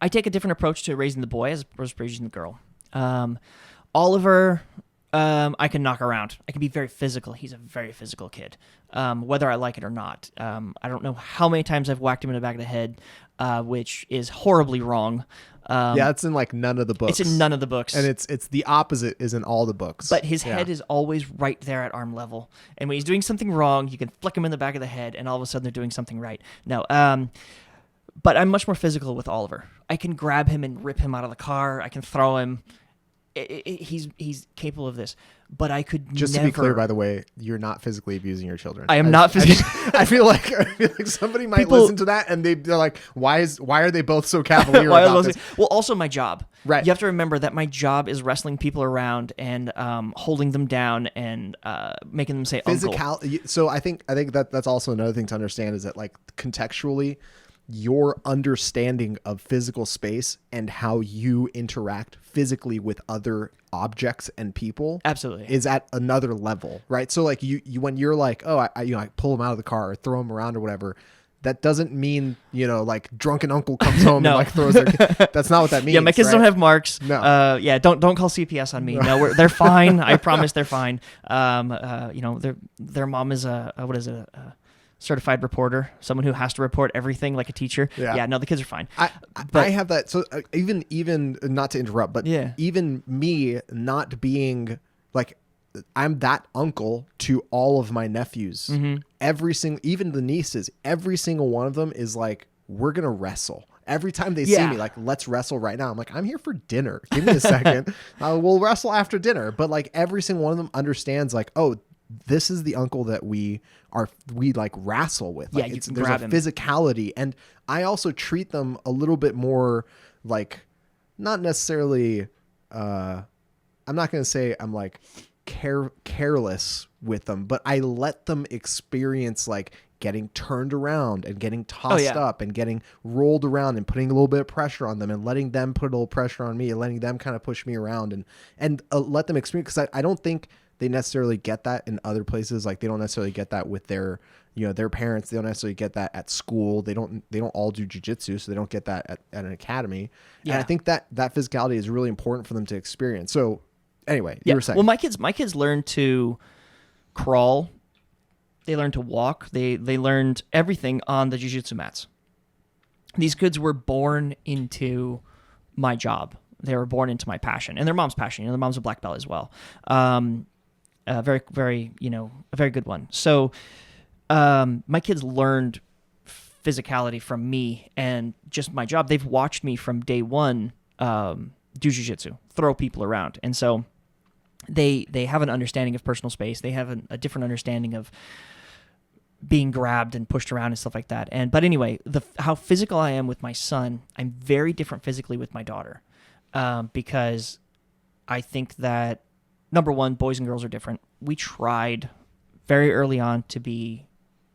I take a different approach to raising the boy as opposed to raising the girl. Oliver, I can knock around. I can be very physical. He's a very physical kid, whether I like it or not. I don't know how many times I've whacked him in the back of the head, which is horribly wrong. It's in like none of the books. It's in none of the books. And it's the opposite is in all the books. But his head is always right there at arm level. And when he's doing something wrong, you can flick him in the back of the head, and all of a sudden they're doing something right. No, but I'm much more physical with Oliver. I can grab him and rip him out of the car. I can throw him. He's capable of this, but I could just never... to be clear, by the way, you're not physically abusing your children. I am not physically. I feel like somebody might listen to that and they're like, why are they both so cavalier about this? Well, also my job. Right. You have to remember that my job is wrestling people around and holding them down and making them say uncle. So I think that's also another thing to understand is that like contextually, your understanding of physical space and how you interact physically with other objects and people absolutely is at another level, right? So like you when you're like, oh, I pull them out of the car or throw them around or whatever, that doesn't mean, like drunken uncle comes home No. and like throws their that's not what that means. Yeah, my kids right? don't have marks. No. Yeah, don't call CPS on me. No, they're fine. I promise they're fine. Their mom is a certified reporter, someone who has to report everything like a teacher. Yeah, no, the kids are fine. I have that. So even not to interrupt, but even me not being like, I'm that uncle to all of my nephews. Mm-hmm. Even the nieces, every single one of them is like, we're going to wrestle. Every time they see me, like, let's wrestle right now. I'm like, I'm here for dinner. Give me a second. We'll wrestle after dinner. But like every single one of them understands like, oh, this is the uncle that we like wrestle with. Like, you can there's grab a him. physicality. And I also treat them a little bit more like, not necessarily, I'm not going to say I'm like, careless with them, but I let them experience like getting turned around and getting tossed up and getting rolled around and putting a little bit of pressure on them and letting them put a little pressure on me and letting them kind of push me around and let them experience, because I don't think they necessarily get that in other places. Like they don't necessarily get that with their parents. They don't necessarily get that at school. They don't all do jiu-jitsu, so they don't get that at an academy. And I think that physicality is really important for them to experience. So anyway, you were saying. Well, my kids learned to crawl. They learned to walk. They learned everything on the jiu-jitsu mats. These kids were born into my job. They were born into my passion and their mom's passion. Their mom's a black belt as well. Very, very, a very good one. So my kids learned physicality from me and just my job. They've watched me from day one do jiu-jitsu, throw people around. And so they have an understanding of personal space. They have a different understanding of being grabbed and pushed around and stuff like that. But anyway, how physical I am with my son, I'm very different physically with my daughter, because I think that, number one, boys and girls are different. We tried very early on to be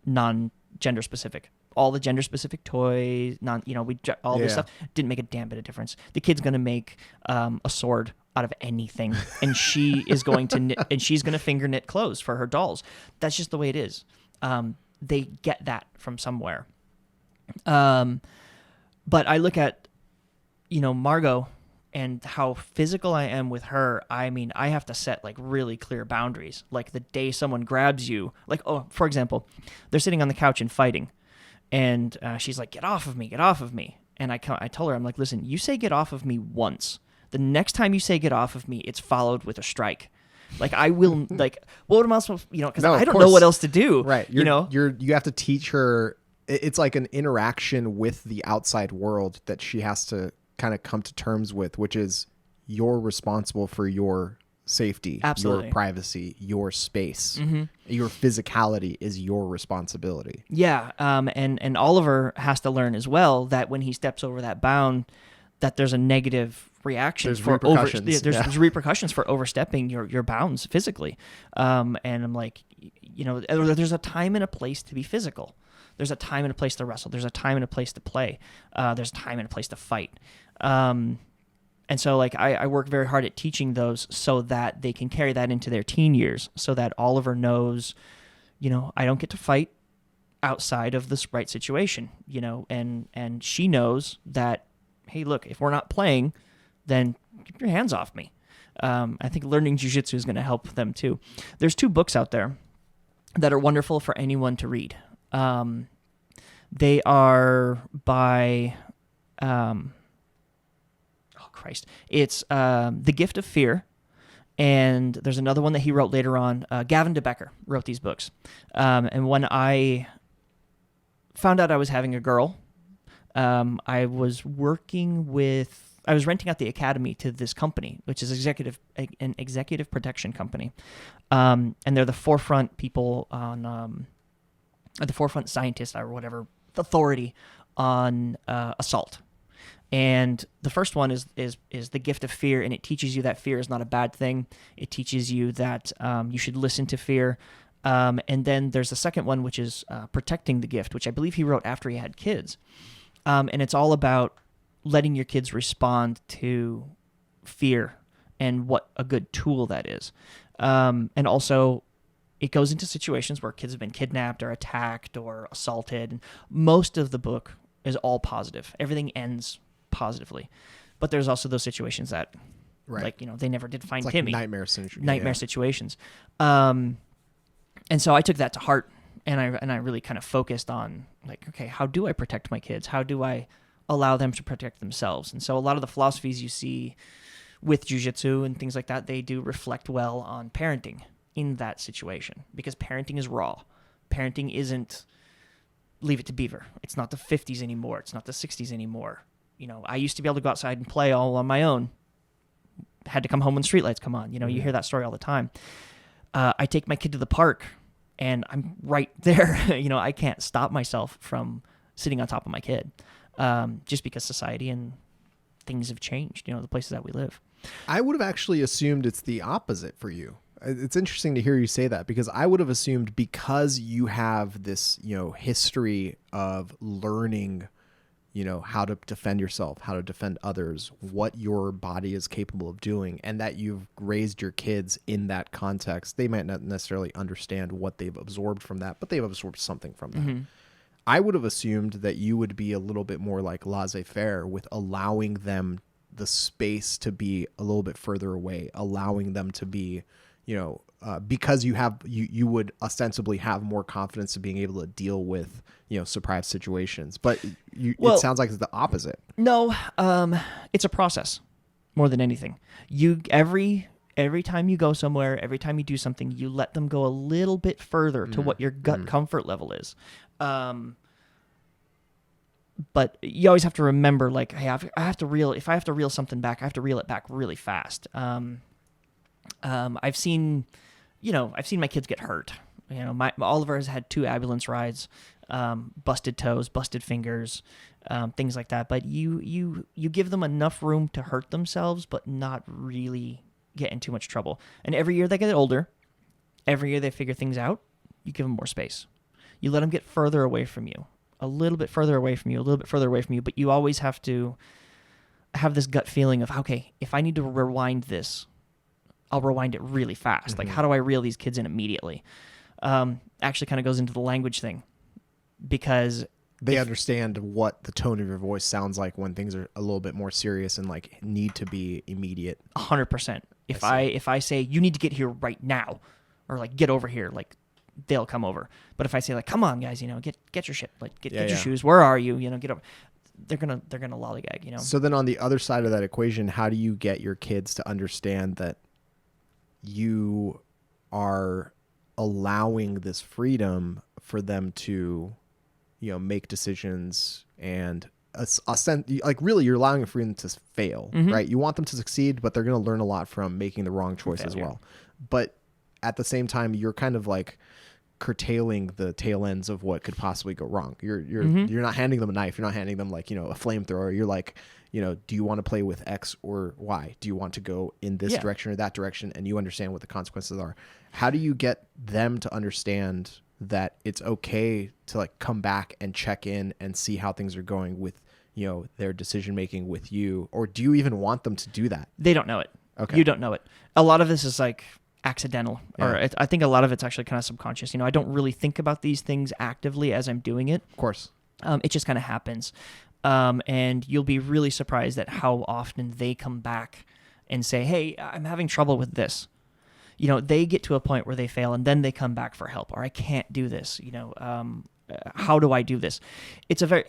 non-gender specific. All the gender specific toys, this stuff didn't make a damn bit of difference. The kid's going to make a sword out of anything, and she is going to knit, and she's going to finger knit clothes for her dolls. That's just the way it is. They get that from somewhere. But I look at, Margot and how physical I am with her. I mean, I have to set like really clear boundaries. Like the day someone grabs you, like, for example, they're sitting on the couch and fighting. And she's like, get off of me, get off of me. And I tell her, I'm like, listen, you say get off of me once. The next time you say get off of me, it's followed with a strike. Like I will, like, what am I supposed, because I don't know what else to do. Right. You have to teach her. It's like an interaction with the outside world that she has to kind of come to terms with, which is you're responsible for your safety, absolutely, your privacy, your space, your physicality is your responsibility. Yeah. And Oliver has to learn as well that when he steps over that bound, that there's a negative reaction. There's repercussions. There's repercussions for overstepping your bounds physically. And I'm like, there's a time and a place to be physical. There's a time and a place to wrestle. There's a time and a place to play. There's a time and a place to fight. And so like I work very hard at teaching those so that they can carry that into their teen years, so that Oliver knows, I don't get to fight outside of this right situation, and she knows that, hey, look, if we're not playing, then keep your hands off me. I think learning jiu-jitsu is going to help them too. There's 2 books out there that are wonderful for anyone to read. They are by, it's The Gift of Fear, and there's another one that he wrote later on. Gavin DeBecker wrote these books. And when I found out I was having a girl, I was renting out the academy to this company, which is an executive protection company. And they're the forefront people on, the forefront scientists or whatever, authority on assault. And the first one is The Gift of Fear, and it teaches you that fear is not a bad thing. It teaches you that you should listen to fear. And then there's the second one, which is Protecting the Gift, which I believe he wrote after he had kids. And it's all about letting your kids respond to fear and what a good tool that is. And also, It goes into situations where kids have been kidnapped or attacked or assaulted. And most of the book is all positive. Everything ends positively. But there's also those situations that, like, they never did find it's like Timmy. Nightmare Situations. And so I took that to heart, and I really kind of focused on, like, okay, how do I protect my kids? How do I allow them to protect themselves? And so a lot of the philosophies you see with jiu-jitsu and things like that, they do reflect well on parenting in that situation, because parenting is raw. Parenting isn't leave it to beaver. It's not the 50s anymore. It's not the 60s anymore. I used to be able to go outside and play all on my own. Had to come home when streetlights come on. You hear that story all the time. I take my kid to the park, and I'm right there. I can't stop myself from sitting on top of my kid, just because society and things have changed, the places that we live. I would have actually assumed it's the opposite for you. It's interesting to hear you say that, because I would have assumed, because you have this, history of learning, how to defend yourself, how to defend others, what your body is capable of doing, and that you've raised your kids in that context. They might not necessarily understand what they've absorbed from that, but they've absorbed something from that. Mm-hmm. I would have assumed that you would be a little bit more like laissez-faire, with allowing them the space to be a little bit further away, allowing them to be, because you would ostensibly have more confidence to being able to deal with, surprise situations. But it sounds like it's the opposite. No, it's a process more than anything. Every time you go somewhere, every time you do something, you let them go a little bit further to what your gut comfort level is. But you always have to remember, like, hey, if I have to reel something back, I have to reel it back really fast. I've seen my kids get hurt. Oliver has had 2 ambulance rides, busted toes, busted fingers, things like that. But you give them enough room to hurt themselves, but not really get in too much trouble. And every year they get older, every year they figure things out, you give them more space. You let them get further away from you, a little bit further away from you, a little bit further away from you, but you always have to have this gut feeling of, okay, if I need to rewind this, I'll rewind it really fast. Mm-hmm. Like, how do I reel these kids in immediately? Actually kind of goes into the language thing, because they understand what the tone of your voice sounds like when things are a little bit more serious and like need to be immediate. 100%. If I say, you need to get here right now, or like, get over here, like, they'll come over. But if I say, like, come on guys, get your shit, like, get your shoes, where are you, get over, they're gonna lollygag. So then on the other side of that equation, how do you get your kids to understand that you are allowing this freedom for them to, make decisions, and like, really, you're allowing freedom to fail, mm-hmm. right? You want them to succeed, but they're going to learn a lot from making the wrong choice as well. But at the same time, you're kind of like curtailing the tail ends of what could possibly go wrong. You're not handing them a knife. You're not handing them, like, a flamethrower. You're like, do you want to play with X or Y? Do you want to go in this direction or that direction? And you understand what the consequences are. How do you get them to understand that it's okay to, like, come back and check in and see how things are going with, their decision making with you? Or do you even want them to do that? They don't know it. Okay. You don't know it. A lot of this is like accidental, or I think a lot of it's actually kind of subconscious. I don't really think about these things actively as I'm doing it. Of course. It just kind of happens. And you'll be really surprised at how often they come back and say, hey, I'm having trouble with this. They get to a point where they fail, and then they come back for help, or I can't do this. How do I do this? It's a very...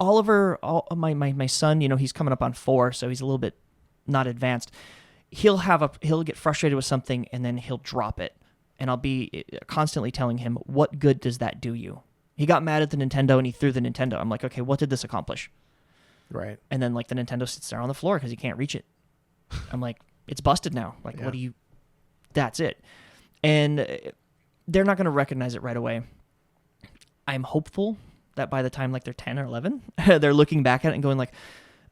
Oliver, my son, he's coming up on 4, so he's a little bit not advanced. He'll get frustrated with something, and then he'll drop it. And I'll be constantly telling him, what good does that do you? He got mad at the Nintendo, and he threw the Nintendo. I'm like, okay, what did this accomplish? Right. And then, like, the Nintendo sits there on the floor because he can't reach it. I'm like, it's busted now. Like, what do you... That's it. And they're not going to recognize it right away. I'm hopeful that by the time, like, they're 10 or 11, they're looking back at it and going like,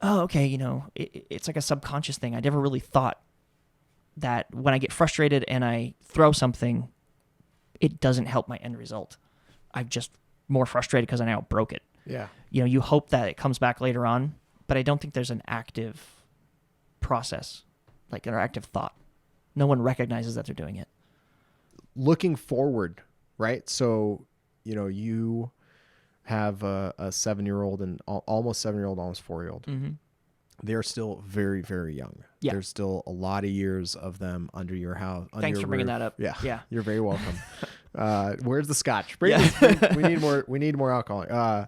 oh, okay, it's like a subconscious thing. I never really thought that when I get frustrated and I throw something, it doesn't help my end result. I'm just more frustrated because I now broke it. Yeah. You hope that it comes back later on, but I don't think there's an active process, like an active thought. No one recognizes that they're doing it. looking forward, right? So, you have a 7-year-old and almost 7-year-old, almost 4-year-old. Mm-hmm. They're still very, very young. Yeah. There's still a lot of years of them under your house. Thanks for bringing that up. Yeah. Yeah. You're very welcome. Where's the scotch? We need more alcohol.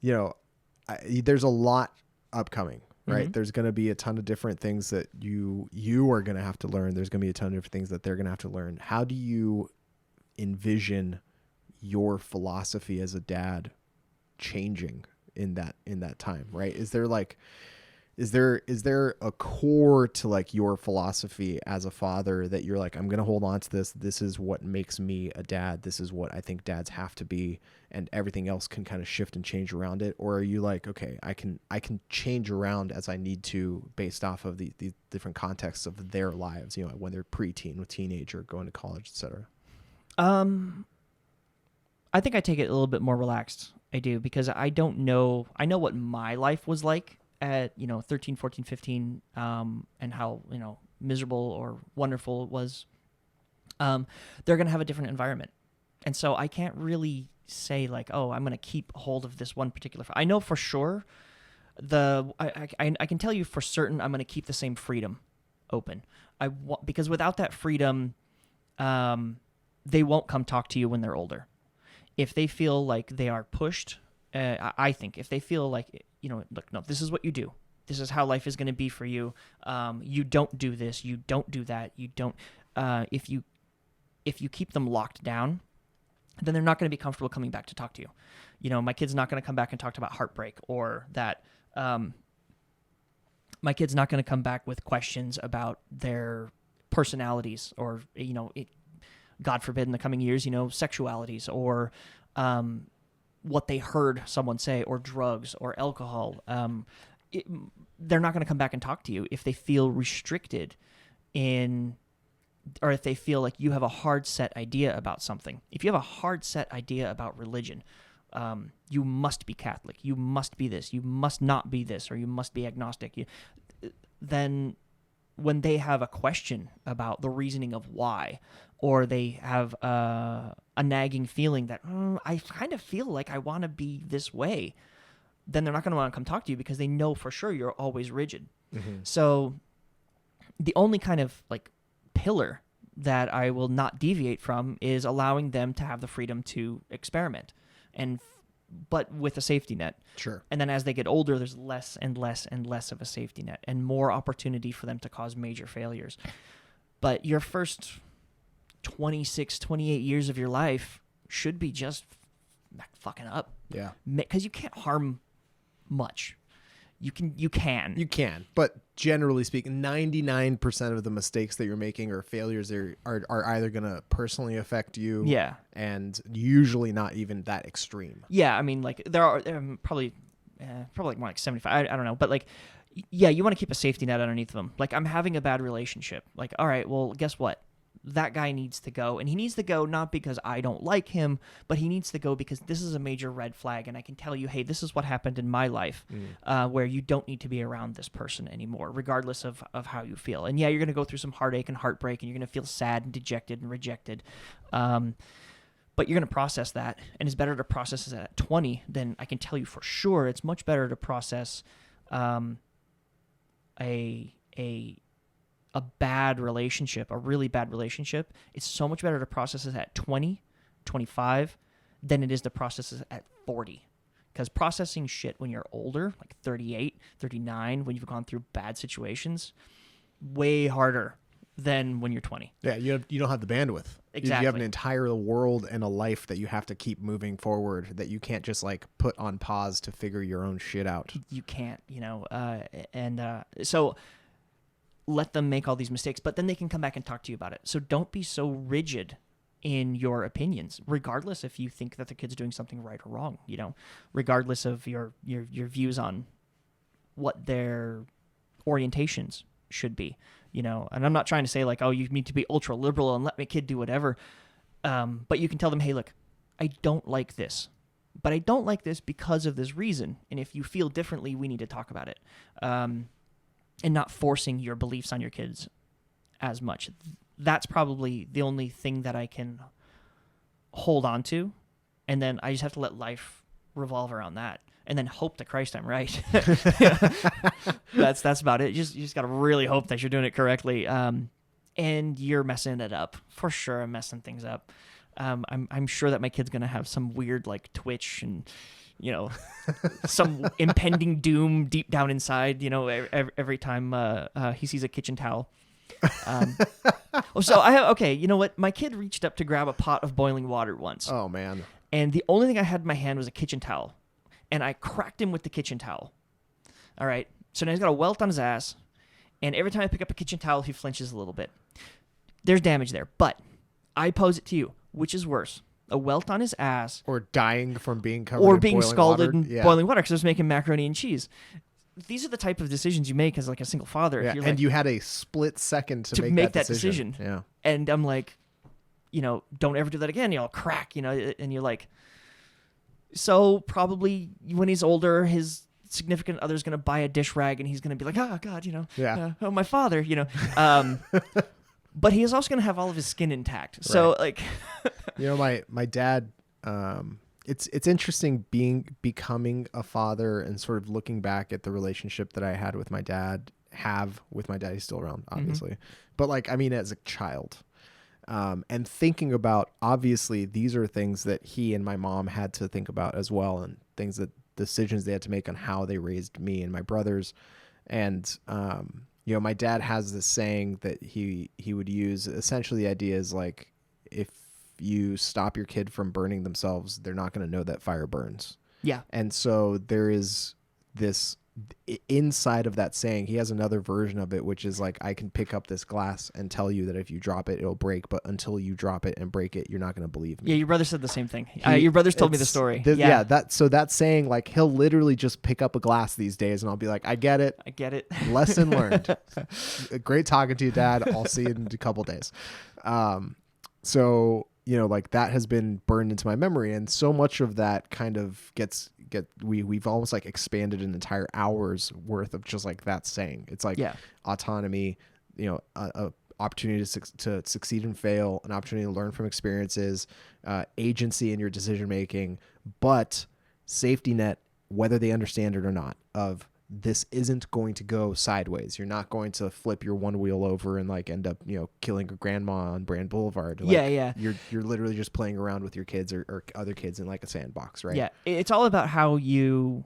There's a lot upcoming, right? Mm-hmm. There's going to be a ton of different things that you are going to have to learn. There's going to be a ton of different things that they're going to have to learn. How do you envision your philosophy as a dad changing in that time, right? Is there a core to like your philosophy as a father that you're like, I'm going to hold on to this. This is what makes me a dad. This is what I think dads have to be, and everything else can kind of shift and change around it? Or are you like, okay, I can change around as I need to based off of the different contexts of their lives, when they're preteen, with teenager, going to college, etc. I think I take it a little bit more relaxed. I do, because I don't know. I know what my life was like at 13, 14, 15, and how miserable or wonderful it was. They're gonna have a different environment, and so I can't really say like, oh, I'm gonna keep hold of this one particular. I know for sure I can tell you for certain I'm gonna keep the same freedom open. Because without that freedom, they won't come talk to you when they're older. If they feel like they are pushed, I think if they feel like, look, no, this is what you do. This is how life is going to be for you. You don't do this. You don't do that. You don't. If you keep them locked down, then they're not going to be comfortable coming back to talk to you. My kid's not going to come back and talk about heartbreak, or that. My kid's not going to come back with questions about their personalities, or God forbid in the coming years, sexualities, or what they heard someone say, or drugs, or alcohol. They're not going to come back and talk to you if they feel restricted or if they feel like you have a hard set idea about something. If you have a hard set idea about religion, you must be Catholic, you must be this, you must not be this, or you must be agnostic. Then when they have a question about the reasoning of why, or they have a nagging feeling that I kind of feel like I want to be this way, then they're not going to want to come talk to you, because they know for sure you're always rigid. Mm-hmm. So the only kind of like pillar that I will not deviate from is allowing them to have the freedom to experiment, but with a safety net. Sure. And then as they get older, there's less and less and less of a safety net, and more opportunity for them to cause major failures. But your first 26, 28 years of your life should be just fucking up. Yeah. Because you can't harm much. You can. But generally speaking, 99% of the mistakes that you're making or failures that are either going to personally affect you. Yeah. And usually not even that extreme. Yeah. I mean, like there are probably like more like 75. I don't know. But like, yeah, you want to keep a safety net underneath them. Like, I'm having a bad relationship. Like, all right, well, guess what? That guy needs to go, and he needs to go not because I don't like him, but he needs to go because this is a major red flag, and I can tell you, hey, this is what happened in my life, where you don't need to be around this person anymore, regardless of how you feel. And yeah, you're going to go through some heartache and heartbreak, and you're going to feel sad and dejected and rejected, but you're going to process that, and it's better to process it at 20 than, I can tell you for sure, it's much better to process a bad relationship, a really bad relationship. It's so much better to process it at 20, 25 than it is to process it at 40. Because processing shit when you're older, like 38, 39, when you've gone through bad situations, way harder than when you're 20. Yeah, you don't have the bandwidth. Exactly. You have an entire world and a life that you have to keep moving forward, that you can't just like put on pause to figure your own shit out. You can't, so let them make all these mistakes, but then they can come back and talk to you about it. So don't be so rigid in your opinions, regardless if you think that the kid's doing something right or wrong, regardless of your views on what their orientations should be, and I'm not trying to say like, oh, you need to be ultra liberal and let my kid do whatever. But you can tell them, hey, look, I don't like this, but I don't like this because of this reason. And if you feel differently, we need to talk about it. And not forcing your beliefs on your kids as much. that's probably the only thing that I can hold on to, and then I just have to let life revolve around that, and then hope to Christ I'm right. That's about it. You just got to really hope that you're doing it correctly, and you're messing it up for sure. I'm messing things up. I'm sure that my kid's gonna have some weird like twitch and some impending doom deep down inside. Every time he sees a kitchen towel. So I have okay. You know what? My kid reached up to grab a pot of boiling water once. Oh man! And the only thing I had in my hand was a kitchen towel, and I cracked him with the kitchen towel. All right. So now he's got a welt on his ass, and every time I pick up a kitchen towel, he flinches a little bit. There's damage there, but I pose it to you: which is worse, a welt on his ass, or dying from being covered, or in being boiling scalded water? in boiling water because I was making macaroni and cheese? These are the type of decisions you make as like a single father. Yeah, and you had a split second to make that decision. Yeah, and I'm like, don't ever do that again. You'll crack, and you're like, so probably when he's older, his significant other's gonna buy a dish rag and he's gonna be like, oh God, oh my father, but he is also gonna have all of his skin intact. So like, my dad. It's interesting becoming a father and sort of looking back at the relationship that I had with my dad. He's still around, obviously, but like I mean, as a child. And thinking about, obviously, these are things that he and my mom had to think about as well, and decisions they had to make on how they raised me and my brothers. And, my dad has this saying that he would use. Essentially, the idea is like, if you stop your kid from burning themselves, they're not going to know that fire burns. Yeah. And so there is this inside of that saying, he has another version of it, which is like, I can pick up this glass and tell you that if you drop it, it'll break. But until you drop it and break it, you're not going to believe me. Yeah, your brother said the same thing. Your brother's told me the story. That's saying, like, he'll literally just pick up a glass these days and I'll be like, I get it. Lesson learned. Great talking to you, Dad. I'll see you in a couple days. So, like that has been burned into my memory. And so much of that kind of we've almost like expanded an entire hour's worth of just like that saying. It's like autonomy, a opportunity to succeed and fail, an opportunity to learn from experiences, agency in your decision making, but safety net, whether they understand it or not, of this isn't going to go sideways. You're not going to flip your one wheel over and like end up, killing a grandma on Brand Boulevard. Like, You're literally just playing around with your kids or other kids in like a sandbox, right? Yeah. It's all about how you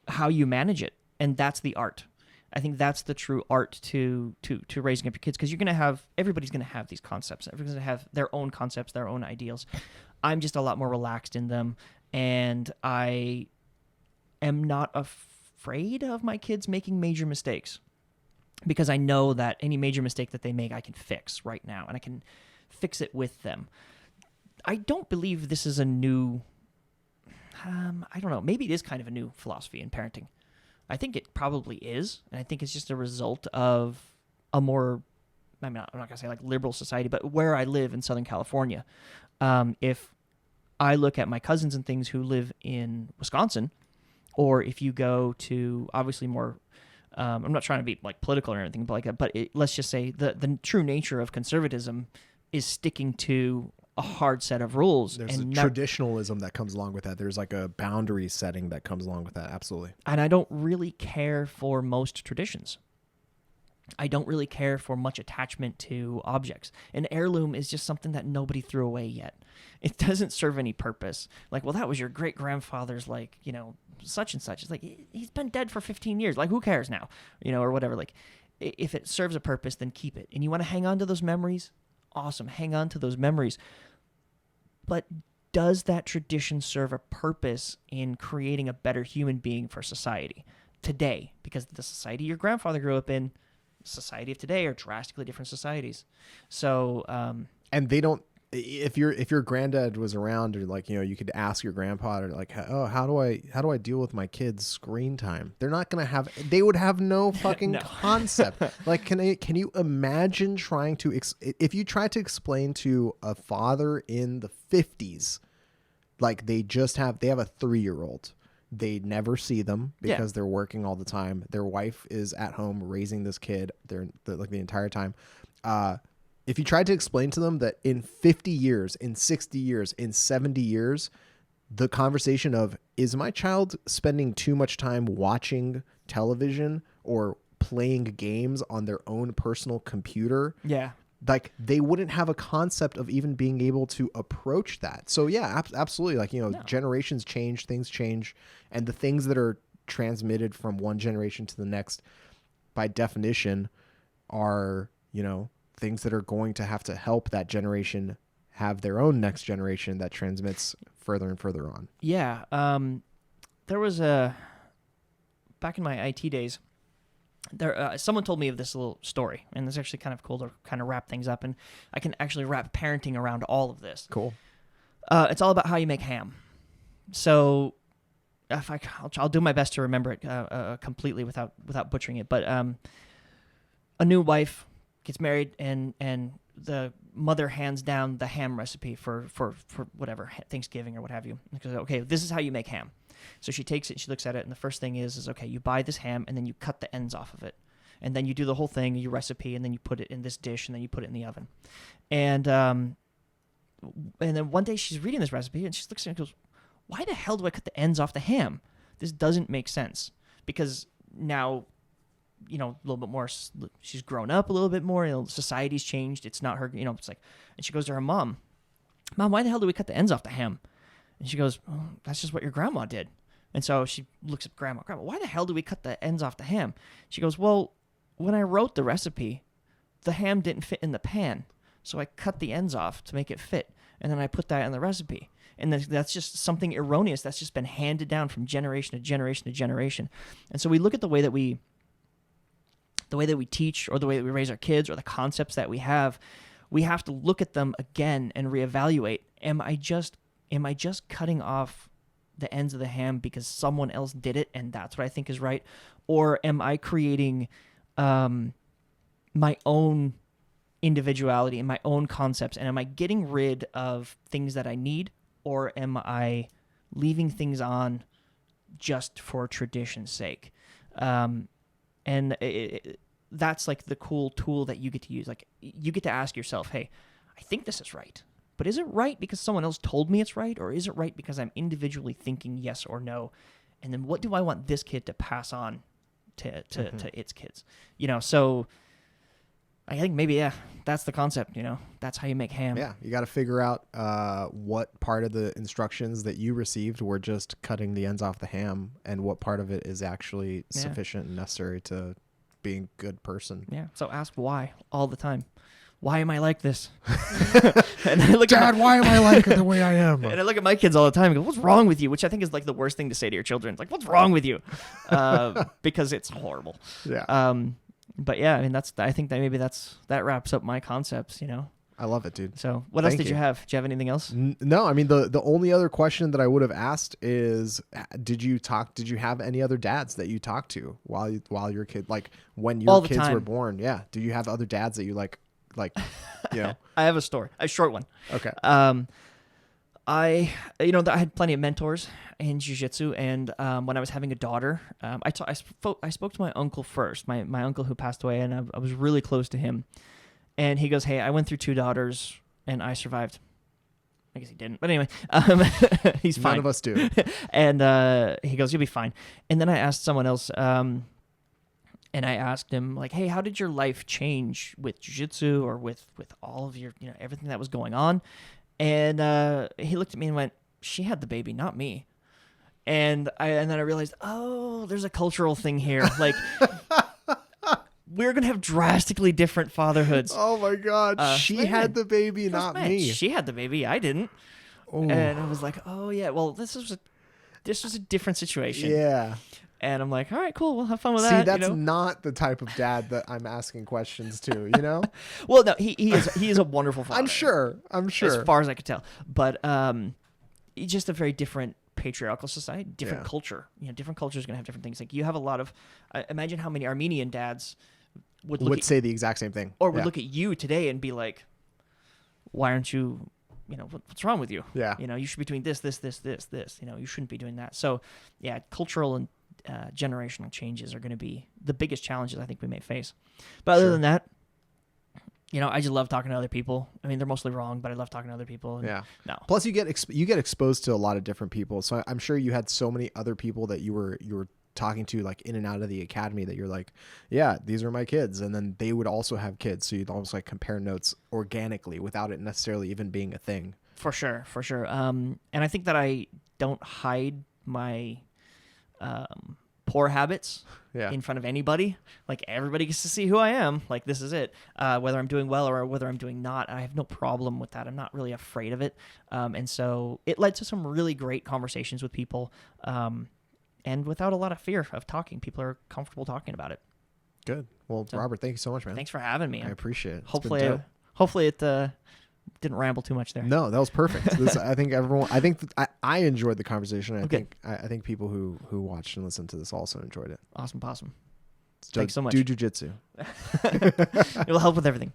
manage it. And that's the art. I think that's the true art to raising up your kids, because everybody's going to have these concepts. Everybody's going to have their own concepts, their own ideals. I'm just a lot more relaxed in them. And I am not afraid of my kids making major mistakes, because I know that any major mistake that they make, I can fix right now, and I can fix it with them. I don't believe this is a new, I don't know, maybe it is kind of a new philosophy in parenting. I think it probably is, and I think it's just a result of a more, I'm not going to say like liberal society, but where I live in Southern California. If I look at my cousins and things who live in Wisconsin, or if you go to obviously more, I'm not trying to be like political or anything like that, but let's just say the true nature of conservatism is sticking to a hard set of rules. There's a traditionalism that comes along with that. There's like a boundary setting that comes along with that. Absolutely. And I don't really care for most traditions. I don't really care for much attachment to objects. An heirloom is just something that nobody threw away yet. It doesn't serve any purpose. Like, well, that was your great-grandfather's, like, such and such. It's like, he's been dead for 15 years. Like, who cares now? Or whatever. Like, if it serves a purpose, then keep it. And you want to hang on to those memories? Awesome. Hang on to those memories. But does that tradition serve a purpose in creating a better human being for society today? Because the society your grandfather grew up in, society of today, are drastically different societies. So, and they don't. If your granddad was around, or like you could ask your grandpa, or like, oh, how do I deal with my kids' screen time? They're not gonna have. They would have no fucking concept. Like, can you imagine trying to if you try to explain to a father in the 50s, like they have a 3-year-old. They never see them because they're working all the time. Their wife is at home raising this kid. They're like the entire time. if you tried to explain to them that in 50 years, in 60 years, in 70 years, the conversation of, is my child spending too much time watching television or playing games on their own personal computer? Yeah. Like, they wouldn't have a concept of even being able to approach that. So yeah, absolutely. Like, you know, generations change, things change, and the things that are transmitted from one generation to the next, by definition, are, you know, things that are going to have to help that generation have their own next generation that transmits further and further on. Yeah. There was back in my IT days, someone told me of this little story, and it's actually kind of cool to kind of wrap things up, and I can actually wrap parenting around all of this. Cool. It's all about how you make ham. So if I'll do my best to remember it completely without butchering it, but a new wife gets married, and the mother hands down the ham recipe for whatever, Thanksgiving or what have you. Because, okay, this is how you make ham. So she takes it, she looks at it, and the first thing is okay, you buy this ham, and then you cut the ends off of it. And then you do the whole thing, your recipe, and then you put it in this dish, and then you put it in the oven. And then one day she's reading this recipe, and she looks at it and goes, why the hell do I cut the ends off the ham? This doesn't make sense. Because now, you know, a little bit more, she's grown up a little bit more, you know, society's changed. It's not her, you know, it's like, and she goes to her mom, why the hell do we cut the ends off the ham? And she goes, oh, that's just what your grandma did. And so she looks at grandma, why the hell do we cut the ends off the ham? She goes, well, when I wrote the recipe, the ham didn't fit in the pan. So I cut the ends off to make it fit. And then I put that in the recipe. And that's just something erroneous that's just been handed down from generation to generation to generation. And so we look at the way that we teach, or the way that we raise our kids, or the concepts that we have to look at them again and reevaluate. Am I just cutting off the ends of the ham because someone else did it and that's what I think is right? Or am I creating my own individuality and my own concepts? And am I getting rid of things that I need, or am I leaving things on just for tradition's sake? And that's like the cool tool that you get to use. Like, you get to ask yourself, hey, I think this is right, but is it right because someone else told me it's right? Or is it right because I'm individually thinking yes or no? And then what do I want this kid to pass on to its kids? You know, so I think maybe, yeah, that's the concept, you know, that's how you make ham. Yeah. You got to figure out what part of the instructions that you received were just cutting the ends off the ham, and what part of it is actually sufficient and necessary to being a good person. Yeah. So ask why all the time. Why am I like this? And I look Dad, why am I like it the way I am? And I look at my kids all the time and go, what's wrong with you? Which I think is like the worst thing to say to your children. It's like, what's wrong with you? Because it's horrible. Yeah. But yeah, I mean, I think that maybe that wraps up my concepts, you know? I love it, dude. So what else did you have? Did you have anything else? No, I mean, the only other question that I would have asked is, did you have any other dads that you talked to while your kid, like when your kids were born? Yeah. Do you have other dads that you like, you know? I have a story, a short one. Okay. I had plenty of mentors in jiu-jitsu, and when I was having a daughter, I spoke to my uncle first, my uncle who passed away, and I was really close to him. And he goes, hey, I went through 2 daughters, and I survived. I guess he didn't, but anyway, he's fine. None of us do. And he goes, you'll be fine. And then I asked someone else, and I asked him, like, hey, how did your life change with jiu-jitsu, or with all of your, you know, everything that was going on? And he looked at me and went, she had the baby, not me. And then I realized, oh, there's a cultural thing here. Like, we're going to have drastically different fatherhoods. Oh, my God. She had the baby, not me. She had the baby. I didn't. Oh. And I was like, oh, yeah, well, this was a different situation. Yeah. And I'm like, all right, cool. We'll have fun with that. See, that's you know? Not the type of dad that I'm asking questions to, you know? Well, no, he is a wonderful father. I'm sure. As far as I could tell. But just a very different patriarchal society, different culture. You know, different cultures are going to have different things. Like, you have a lot of, imagine how many Armenian dads would say the exact same thing. Or would look at you today and be like, why aren't you, you know, what's wrong with you? Yeah. You know, you should be doing this. You know, you shouldn't be doing that. So, yeah, cultural and generational changes are going to be the biggest challenges I think we may face. But other than that, I just love talking to other people. I mean, they're mostly wrong, but I love talking to other people. And Yeah. No. Plus, you get exposed to a lot of different people. So I'm sure you had so many other people that you were talking to, like in and out of the academy, that you're like, yeah, these are my kids, and then they would also have kids. So you'd almost like compare notes organically without it necessarily even being a thing. For sure. And I think that I don't hide my poor habits in front of anybody. Like, everybody gets to see who I am. Like, this is it. Whether I'm doing well or whether I'm doing not, I have no problem with that. I'm not really afraid of it. And so it led to some really great conversations with people. And without a lot of fear of talking, people are comfortable talking about it. Good. Well, so, Robert, thank you so much, man. Thanks for having me. I appreciate it. Hopefully it didn't ramble too much there. No, that was perfect. I enjoyed the conversation. I think people who watched and listened to this also enjoyed it. Awesome. Thanks so much. Do jiu-jitsu. It will help with everything.